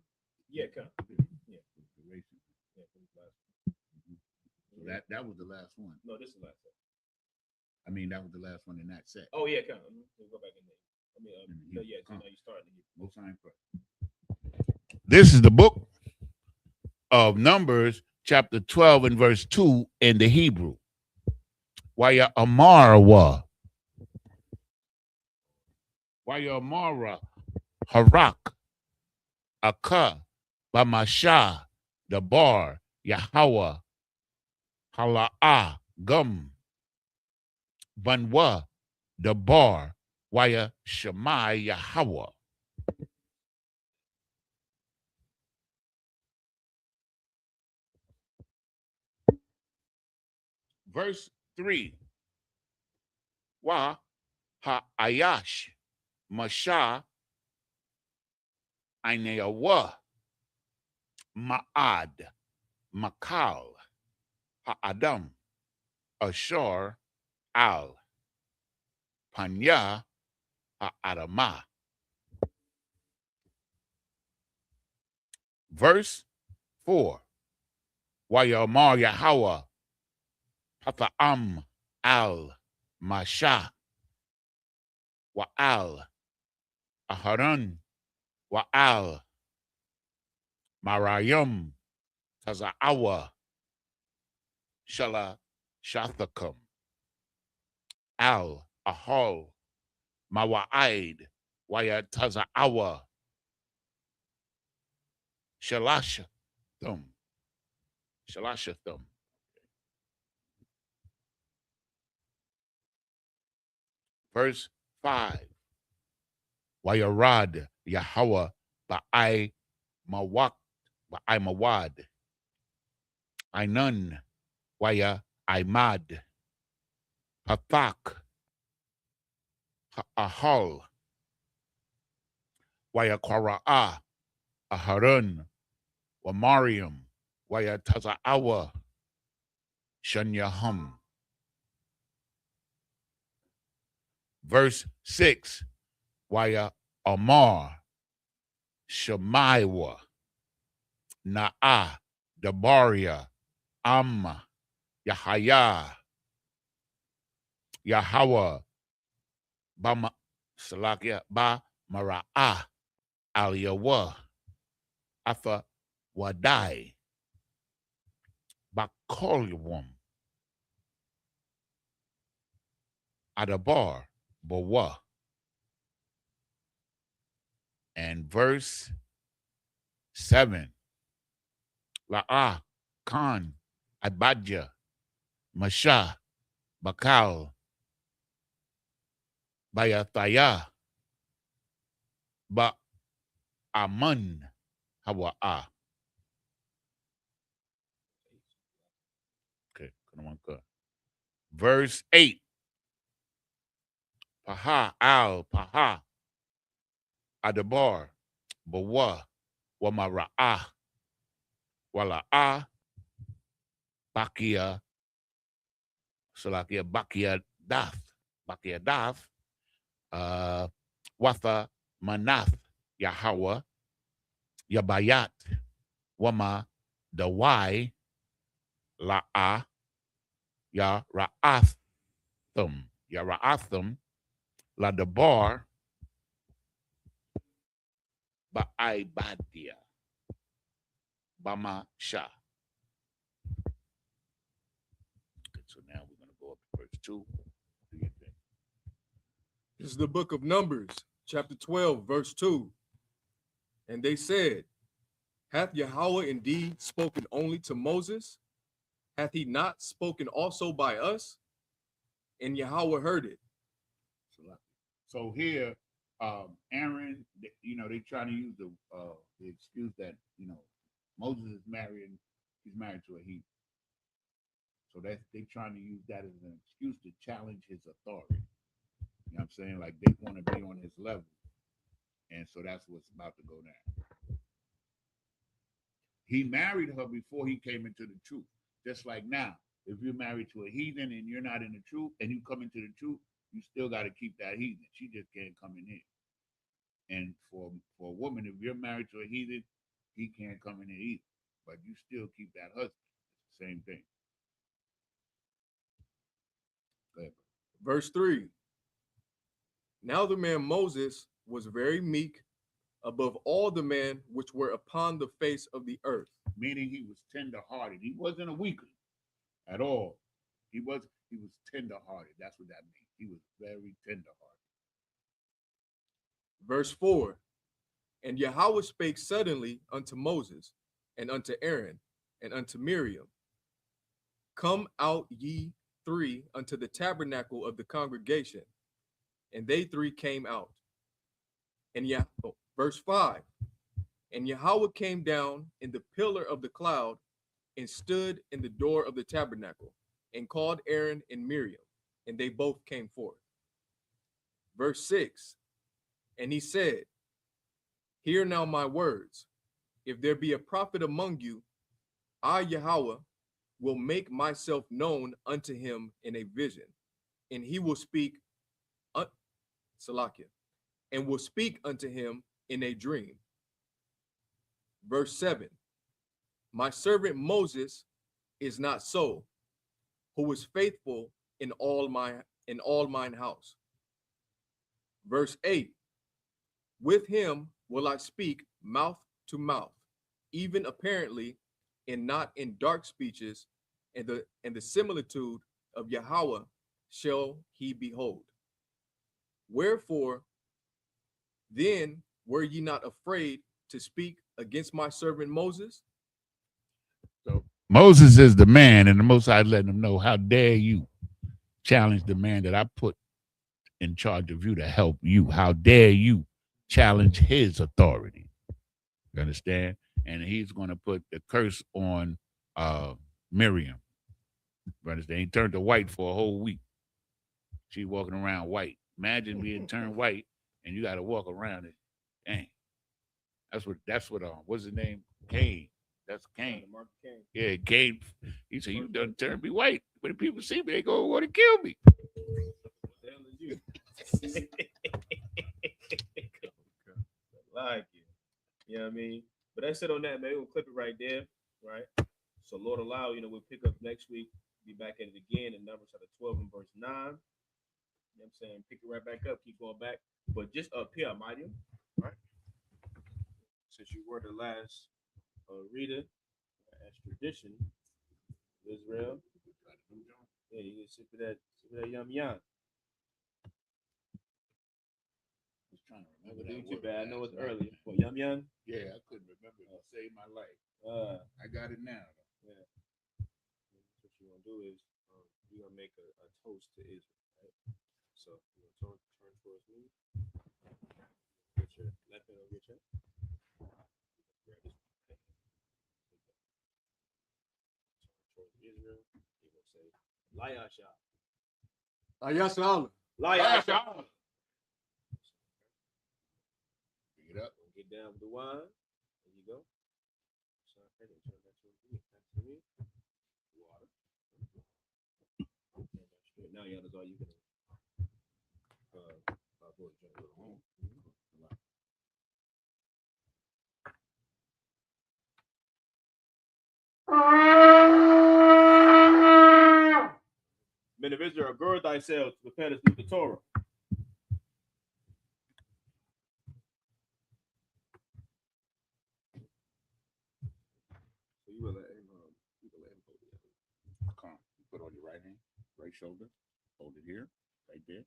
Yeah, come. yeah, for the duration. Yeah, for this last one. So that was the last one. No, this is the last one. I mean, that was the last one in that set. Oh, yeah, come. We'll go back in there. I mean, No, yeah, so now you starting. Most High in prayer. This is the book of Numbers, chapter 12 and verse 2 in the Hebrew. Waya Amara. Waya Amara. Harak. Aka. Bamasha. Dabar. Yahweh. Hala'ah. Gum. Banwa. Dabar. Waya Shemai Yahweh. Verse 3. Wa ha-ayash masha aineawa ma'ad makal ha-adam ashar al panya ha-adama. Verse 4. Wa yamar Yahweh Pata'am al Masha wa al Aharon wa al Marayum Taza'awa Shala Shathakum al Ahol Mawa'id Waya Taza'awa Shalashathum. Verse 5. Wayarad Yahweh Ba'ai Mawad Ainun Waya Imad Pathak Ahal Waya Kwara'a Aharun Wamarium Waya Taza'awa Shanyahum. Verse 6. Waya Amar Shemaiwa Na'a Dabaria Amma Yahaya Yahweh Bama Salakia Ba Mara'a Aliyawa Afa Wadai Bakoliwum Adabar Bawa. And verse 7. La'a Khan Abadja Masha Bakal Bayathaya Ba Amun Hawa'a. Okay, verse 8. Paha al Paha Adabar Bawa Wamara'ah Wala'a Bakia Salakia Bakia Dath Watha Manath Yahweh Yabayat Wama Dawai La'a Ya Ra'athum La Dabar Ba'aibadia Bama Shah. Okay, so now we're going to go up to verse 2. What do you think? This is the book of Numbers, chapter 12, verse 2. And they said, hath Yahweh indeed spoken only to Moses? Hath he not spoken also by us? And Yahweh heard it. So here Aaron, they trying to use the excuse that Moses is marrying, he's married to a heathen. So they trying to use that as an excuse to challenge his authority. You know what I'm saying? Like they want to be on his level. And so that's what's about to go down. He married her before he came into the truth. Just like now, if you're married to a heathen and you're not in the truth and you come into the truth, you still got to keep that heathen. She just can't come in here. And for a woman, if you're married to a heathen, he can't come in here either. But you still keep that husband. It's the same thing. Go ahead. Verse 3. Now the man Moses was very meek above all the men which were upon the face of the earth. Meaning he was tender-hearted. He wasn't a weakling at all. He was tender-hearted. That's what that means. He was very tender-hearted. Verse 4. And Yahweh spake suddenly unto Moses, and unto Aaron, and unto Miriam, come out ye three unto the tabernacle of the congregation. And they three came out. And verse 5. And Yahweh came down in the pillar of the cloud and stood in the door of the tabernacle and called Aaron and Miriam, and they both came forth. Verse 6. And he said, hear now my words. If there be a prophet among you, I, Yahweh, will make myself known unto him in a vision, and he will speak, Salakia, and will speak unto him in a dream. Verse 7. My servant Moses is not so, who is faithful in all mine house. Verse 8. With him will I speak mouth to mouth, even apparently, and not in dark speeches, and the similitude of Yahweh shall he behold. Wherefore, then were ye not afraid to speak against my servant Moses? So Moses is the man, and the Most High letting him know, how dare you challenge the man that I put in charge of you to help you? How dare you challenge his authority? You understand? And he's going to put the curse on Miriam. You understand? He turned to white for a whole week. She walking around white. Imagine being turned white and you got to walk around it. Dang. That's what what's his name? Cain. That's Cain. Yeah, Cain. He said, you done turned me white. When people see me, they go want to kill me. What the hell is you? Like it. You know what I mean? But that's it on that, man. We'll clip it right there, right? So Lord allow, we'll pick up next week. Be back at it again in Numbers chapter 12 and verse 9. You know what I'm saying? Pick it right back up, keep going back. But just up here, Mighty, right? Since you were the last reader, as tradition, Israel. Yeah, you can sip of that yum yum. Just trying to remember that word. Bad. I know it's early. What, yum yum? Yeah, I couldn't remember it. It saved my life. I got it now. Yeah. What you want to do is you're going to make a toast to Israel, right? So you're going to turn towards me. Get your left hand over your chest. Grab this. Turn towards Israel. You're going to say, Layasha. Ayasha. Layasha. Pick it up. Get down with the wine. There you go. So turn back towards me. Back to me. Water. Now, yeah, that's all you can do. Men of Israel, gird thyself to prepare to speak the Torah. So you will let him hold it. Come. You put it on your right hand, right shoulder. Hold it here, right there.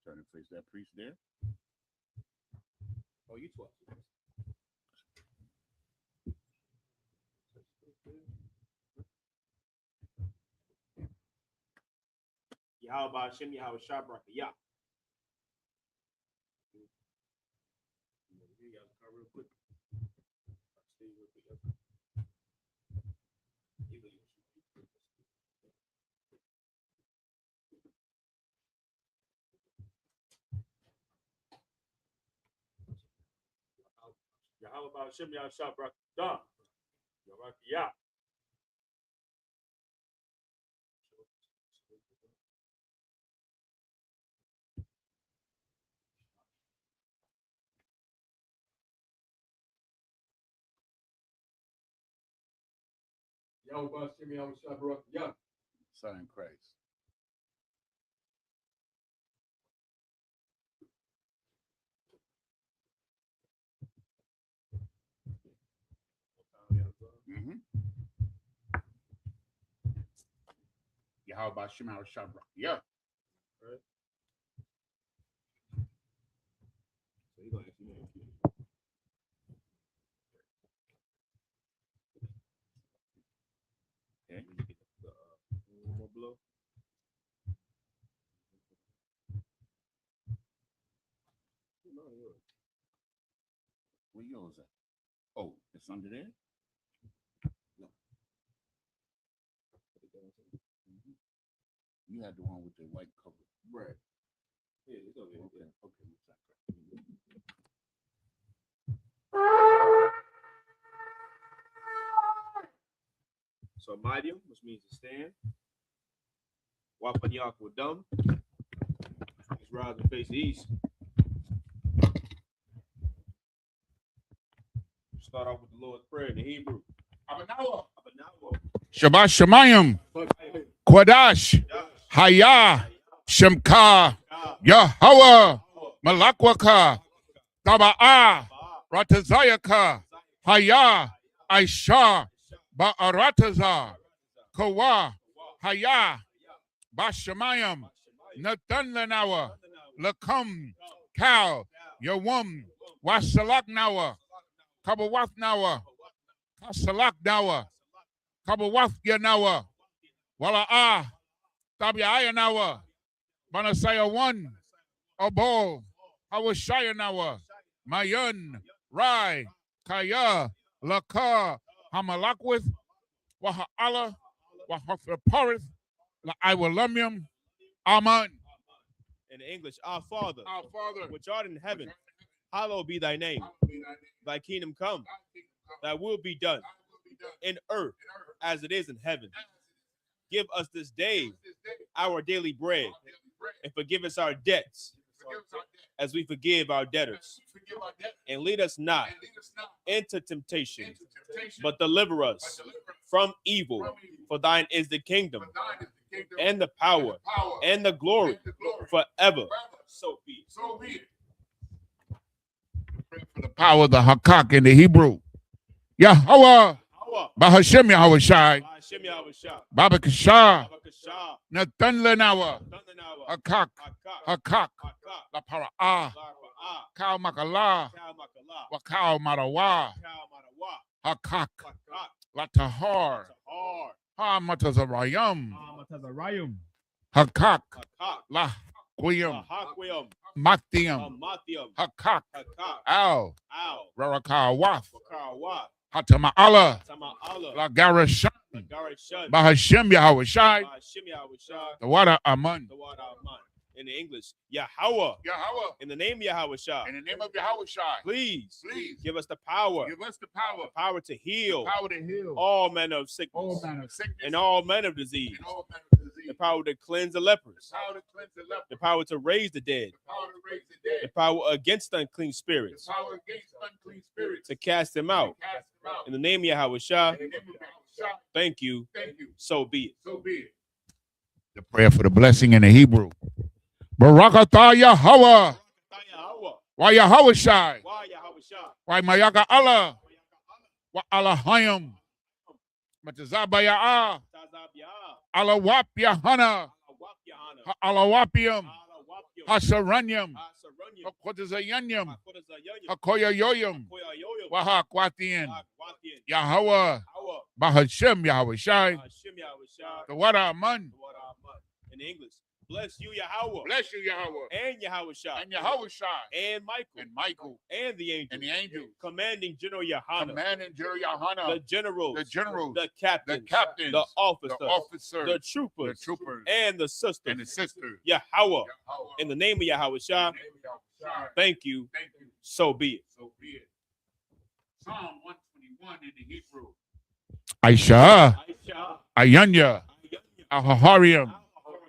Turn and face that priest there. Oh, you 12. Yahweh Hashem, Yahweh Shabrak, Yah. How about Shem Yahshua Barakatah? Yarakiyah. Yahweh Shem Yahweh Barak Yah. Son in Christ. Mm-hmm. Yahweh Shem Yahweh Barak Yah. Right. So he's gonna ask you. Okay. One more blow. Where yours at? Oh, it's under there? No. Mm-hmm. You had the one with the white cover. Right. Yeah, it's over here. Okay. Okay. So Medium, which means to stand. Wapanyak with dumb. He's rising face east. Start off with the Lord's Prayer in the Hebrew. Abanawa. Shabbat Shemayim. Quadash. Haya. Shemka. Yahweh. Malakwaka. Taba'ah. Ratazayaka. Haya. Aisha. Ba'aratazar. Kawa. Haya. Bashamayim. Nathan Lanawa. Lakum. Kal. Yawum. Wasalak Nawa. Kabawath Nawa. Kasalak Nawa. Kabawath Yanawa. Wala'ah. Tabiaya Nawa. Banasaya 1. Abol. Hawashaya Nawa. Mayan. Rai. Kaya. Laka. Hamalakwith. Waha'ala. Wahafaparith. La'aiwalumium. Amen. In English, our Father, Father, which art in heaven, hallowed be thy name. Thy kingdom come, thy will be done in earth as it is in heaven. Give us this day our daily bread, and forgive us our debts as we forgive our debtors. And lead us not into temptation, but deliver us from evil. For thine is the kingdom, and the power, and the glory forever. So be it. So be it. For the power of the Hakak in the Hebrew. Yahweh. Bahashem Yahweh Shai. Baba Kashah. Nathan Lenawa. Hakak. Hakak. La Para'ah. Kal Makala. Wakal Marawa. Hakak. La Tahar. Ha Matazarayam. Hakak. La Quyam. Mathiam. Hakak. Al. Rarakawaf. Hatama'ala. La Garashan. Bahashem Yahweh Shai. The water Aman. In the English, Yahweh. Yahweh. In the name of Yahweh Shai. In the name of Yahweh Shai. Please Please. give us the power. Give us the power. The power to heal. The power to heal. All manner of sickness. All manner of sickness. And all manner of disease. And all manner of disease. The power to cleanse the lepers. The power to cleanse the leper. The power to raise the dead. The power to raise the dead. The power against unclean spirits. The power against unclean spirits. To cast them out. Cast them out. In the name of Yahweh Shai. In the name of Yahweh Shai. Thank you. Thank you. So be it. So be it. The prayer for the blessing in the Hebrew. Barakatah Yahweh. Why Yahweh Shai? Why Mayaka Allah? Wa Allahayim. Matazabaya. Alawap Yahana. Alawapium. Hasaranyam. Hakotazayanyam. Hakoya Yoyam. Waha Kwatian. Yahweh. Bahashem Yahweh Shai. The water Aman. In English, bless you, Yahweh. Bless you, Yahweh. And Yahweh Shai. And Yahweh Shai. And Michael. And Michael. And the angels. And the angels. Commanding General Yohana. Commanding General Yohana. The generals. The generals. The captains. The captains. The officers. The officers. The troopers. The troopers. And the sisters. And the sisters. Yahweh. In the name of Yahweh Shai. In the name of Yahweh Shai. Thank you. Thank you. So be it. So be it. Psalm 121 in the Hebrew. Aisha, Aisha, Ayanya, Ahahariam,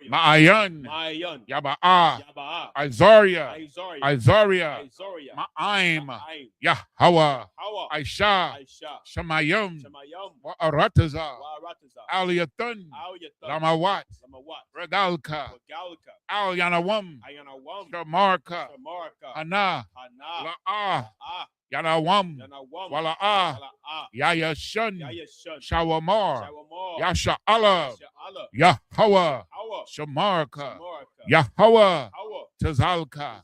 Ma'ayan, Mayan, Yaba'a, Yaba'a, Izaria, Izaria, Izaria, Izaria, Ma'aim, Ma'aim, Yahweh, Hawa, Aisha, Aisha, Shemayim, Shemayim, Wa'arataza, Wa'arataza, Aliyatun, Al-Yatan, Lamawat, Lamawat, Regalka, Wagalka, Al Yanawam, Ayanawam, Shamarka, Shamarka, Hana, Hana, La'ah, Ah, Yanawam, Yanawam, Wala'ah, Wala'ah, Yayashun, Yayashun, Shawamar, Shawamar, Yasha'ala, Yasha'ala, Yahweh, Hawa, Shamarka, Shamarka, Yahweh, Hawa, Tazalka, Zalka,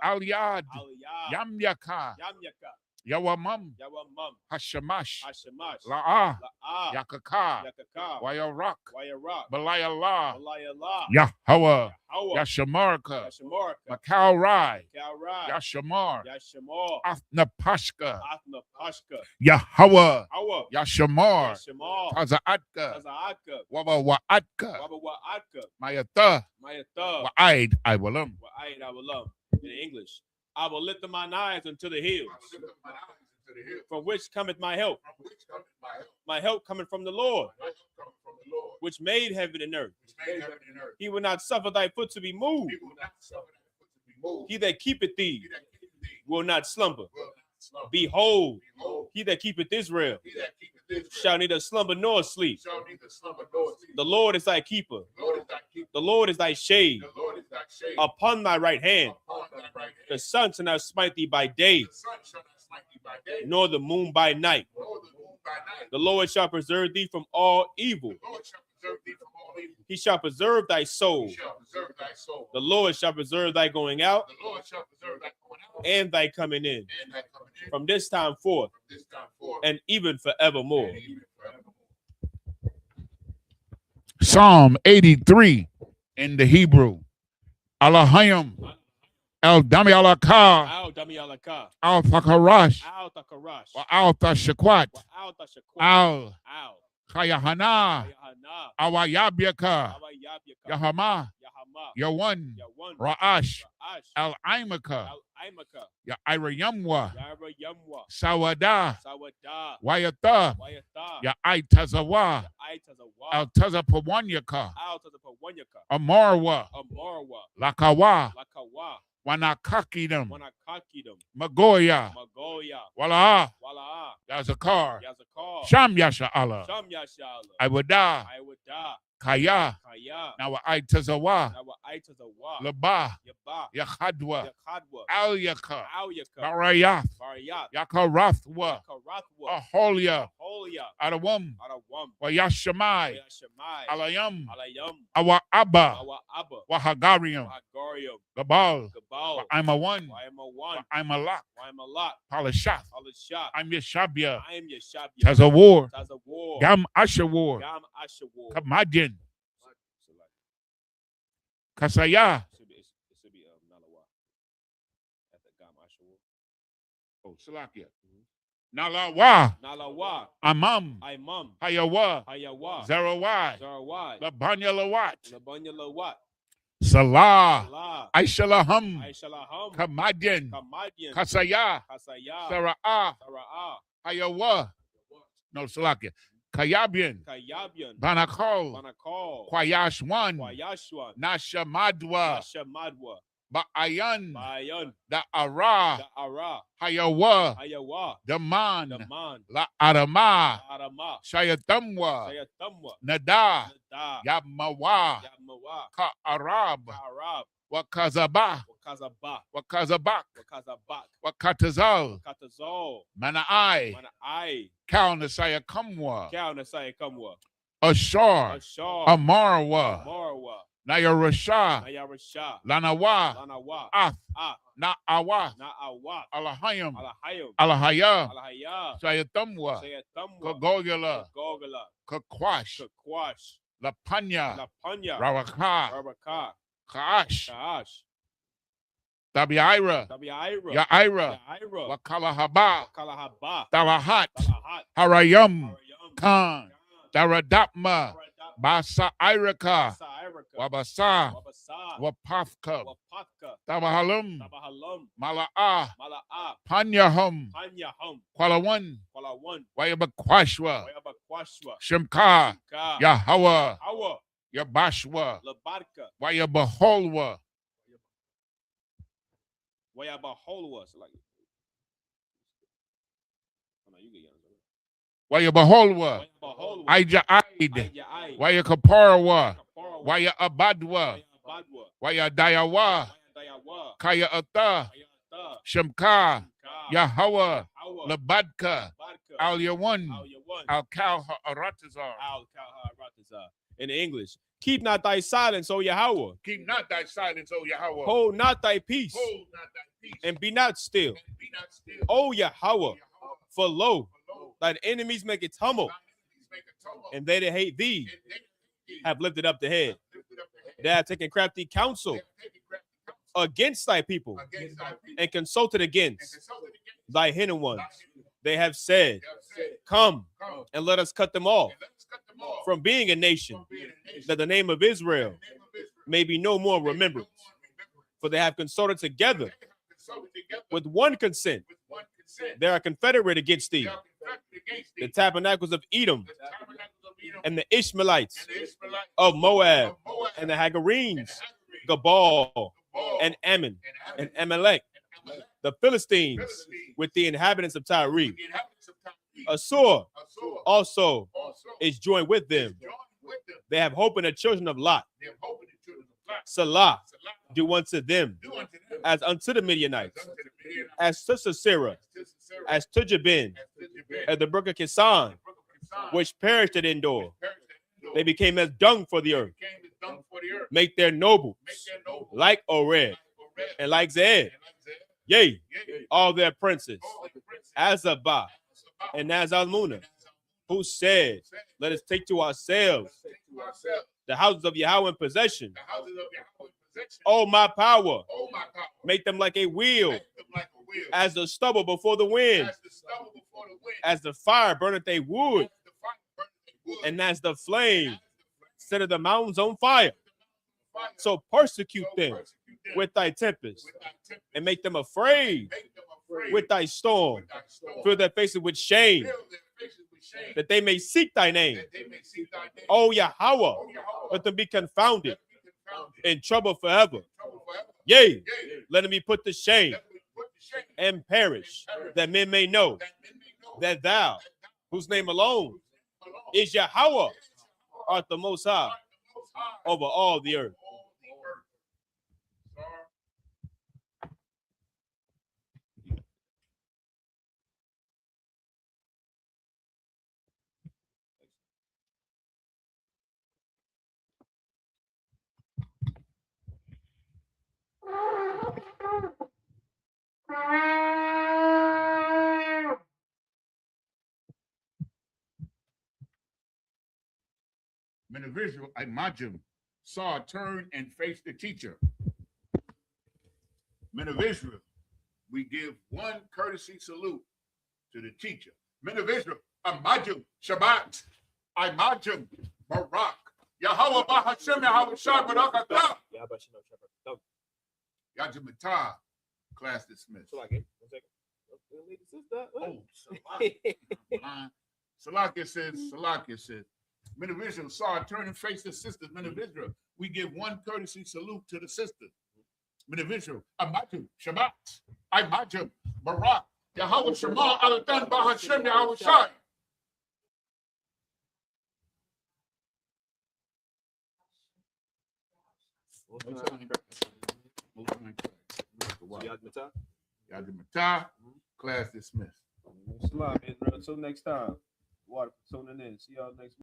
Al-Yad, Aliyah, Yamyaka, Yamyaka, Yawamam, Yawamam, Hashamash, Hashemash, La'ah, La'ah, Yakaka, Yakaka, Wayarak, Wayarak, Balayallah, Walayallah, Yahweh, Hawa, Yashamarka, Yashamarka, Macau Rai, Kalrai, Yashamar, Yashamar, Athnapashka, Athna Pashka, Yahweh, Hawa, Yashamar, Yashamar, Tazaatka, Tazaaka, Wawa Wa'atka, Waba Wa'atka, Mayata, Mayatha, Wa'aid, I will Wa'aid I will love. In English, I will lift up mine eyes unto the hills, from which cometh my help. My help cometh from the Lord, which made heaven and earth. He will not suffer thy foot to be moved. He that keepeth thee will not slumber. Behold, he that keepeth Israel shall neither slumber nor sleep. The Lord is thy keeper. The Lord is thy shade upon thy right hand. The sun shall not smite thee by day, nor the moon by night. The Lord shall preserve thee from all evil. He shall preserve thy soul. The Lord shall preserve thy going out and thy coming in from this time forth and even forevermore. Psalm 83 in the Hebrew. Alahayim, El Dami Alaka, Al Dami Alaka, Al Fakarash, Al Takarash, Al Tashakwat, Al Tashakwat, Al Al Kayahana, Yahana, Awayabyaka, Awayabyaka, Yahama, Yahama, Yawan, Yawan, Ra'ash, Ra'ash, Al Imaka, Al Imaka, Yairayamwa, Yara Yamwa, Sawada, Sawada, Wayata, Wayata, Yaitazawa, Aitazawa, Al Tazapawanyaka, Al Tazapawanyaka, Amarwa, Amarwa, Lakawa, Lakawa, Wanakakidam, Wanakakidam, Magoya, Magoya, Wala, Wala'a, Yazakar, Yazakar, Sham Yasha Allah, Sham Yashala, Iwada, Iwada, Kaya, Kaya, Now Aitazawa, Nawa Aitazawa, Laba, Yaba, Yakhadwa, Yakhadwa, Al Yaka, Alyaka, Barayath, Barayat, Yakarathwa, Yakarathwa, Aholia, Holia, Adawam, Arawam, Wayashamai, Yashamai, Alayam, Alayam, Awa Abba, Awa Abba, Wahagarium, Hagarium, Gabal, Gabal, I'm a one, I'm a one, I'm a lock, I'm a lot, Palashath, Alishat, I'm Yeshabia, I am Yeshabia, Tazawar, Tazawar, Gam Ashawar, Gam Ashawar, Kamadyan, Kasaya. It should be Nalawa at the Gam Ashawar. Oh, Salakia. Nalawa, Nalawa, Amam, Imam, Hayawa, Hayawa, Zarawai, Zarawai, Labanya Lawat, Labanya Lawat, Salah, Allah, Aishalaham, Aishalaham, Kamadyan, Kamadian, Kasaya, Kasaya, Sara'ah, Sara'ah, Hayawa, no, Salakia, Kayabian, Kayabian, Banakol, Banakal, Kwayashwan, Kwayashwan, Nashamadwa, Nashamadwa, Ba'ayan, Bayan, Da Ara, the Ara, Hayawa, Ayawa, Daman, Daman, La Arama, Arama, Shayatamwa, Sayatamwa, Nada, Nada, Yamawa, Yamawa, Ka Arab, Arab, Wakazaba, Wakazaba, Wakazabak, Wakazabak, Wakatazal, Katazal, Manai, Manai, Kal Nasaya Kamwa, Cal Nasai Kamwa, Ashar, Ashar, Amarwa, Marwa, Nayarasha, Nayarasha, Lanawa, Lanawa, Ath, Ah, Na'awa, Na'awa, Alahayam, Alahayam, Alahaya, Alahaya, Shayatamwa, Sayatamwa, Kagogula, Gogala, Kakwash, Kakwash, Lapanya, Lapanya, Rawaka, Rabaka, Kaash, Kaash, Tabiaira, Tabiaira, Yaira, Yaira, Wakalahaba, Kalahaba, Talahat, Talahat, Harayam, Arayam, Khan, Daradapma, Aradap, Basa Iraka, Sairaka, Wabasa, Wabasa, Wapafka, Wapaka, Labarka, Tabahalum, Tabahalum, Mala'a, Mala'a, Panyahum, Panyahum, Qualawan, Kwalawan, Wayabakwashwa, Wayabakwashwa, Shemka, Ka, Yahweh, Hawa, Yabashwa, Labarka, Wayabaholwa, Wayabaholwa. So like, oh, no, you get young. Wayabaholwa, Wayabaholwa, Ajaid, Ayai, Wayakaparawa, Kaparwa, Wayabadwa, Wayabadwa, Wayadayawa, Wayadayawa, Kaya Ata, Wayata, Shemka, Ka, Yahweh, Hawa, Labadka, Labarka, Al Yawan, Al Yawan, Al Kal Aratazar. Al Kalharatazar. In English, keep not thy silence, O Yahweh. Keep not thy silence, O Yahweh. Hold not thy peace, Hold not thy peace, and be not still. and be not still. O Yahweh, for lo, Lo, thine enemies make a tumult, thine enemies make a tumult, and they that hate thee and they that have lifted up the head. lifted up the head. They have taken crafty counsel They have taken crafty counsel against thy people, against thy people, and consulted and against consulted against thy hidden thy ones. enemies. They have said, They have said, come come, and let us cut them off and let us cut them off from being a nation, from being a nation, that the name of Israel the name of Israel may be no more may be no remembered. more remembered. For they have consulted together They have consulted together with one consent. with one consent. They are confederate against They thee, are confederate against the thee, tabernacles of Edom, the tabernacles of Edom, and the Ishmaelites and the Ishmaelites of Moab, of Moab, and the and Hagarenes, the Hagarenes, Gabal, Gabal, and Ammon, and and Amalek, and Amalek, the Philistines, Philistines, with the inhabitants of Tyre. with the inhabitants of Tyre. Assur Assur also also is joined with is them. joined with them. They have hope in the children of Lot. They have hope in the children of Lot. Salah, Salah, do unto them do unto them as unto the Midianites, as unto the Midianites, as to Sisera, as to Sisera, as to Jabin, as to Jabin, at the brook of Kisan, the brook of Kisan, which perished at Endor. which perished at Endor. They became as dung for the They earth. became as dung for the earth. Make their nobles Make their nobles like Ored like Oreb, and like Zed, and like Zeb. yea, Yea, all their princes, all their princes, Azabah Sabbath, and Nazalmunah, and who said, let us take to ourselves take to ourselves the houses of Yahweh in possession. the houses of Yahweh in possession. Oh, my power, Oh my God, make them like a wheel, make them like a wheel, as the stubble before the wind, as the stubble before the wind, as the fire burneth a wood, as the fire burneth the wood, and as the flame as the set of the mountains on fire. fire. So persecute So them persecute them with thy tempest, with thy tempest, and make them afraid make them afraid with thy storm. with thy storm. Fill their faces with shame, Fill their faces with shame, that they may seek thy name. that they may seek thy name. O Yahweh, O Yahweh, let them be confounded, let them be confounded, in trouble forever. trouble forever. Yea, Yea, let them be put to shame let them be put to shame, and perish, that men may know that men may know that thou, whose name alone alone is Yahweh, art the Most High art the Most High over all the earth. all the earth. Sorry. Men of Israel, Imajim, saw turn and face the teacher. Men of Israel, we give one courtesy salute to the teacher. Men of Israel, Imajim, Shabbat, Imajim, Barak, Yahweh Bahashem, Yahweh Shah, Barakatah, Yajimatah, class dismissed. Oh, Salakia says, men of Israel saw her turn and face the sisters. Men of Israel, we give one courtesy salute to the sisters. Men of Israel, Amatu, Shabbat, Imajim, Barak, Yahweh Shema, Alatan, Bahashem, Yahweh Shai. Yajimatah, class dismissed. Salam, Israel. Until next time. Water for tuning in. See y'all next week.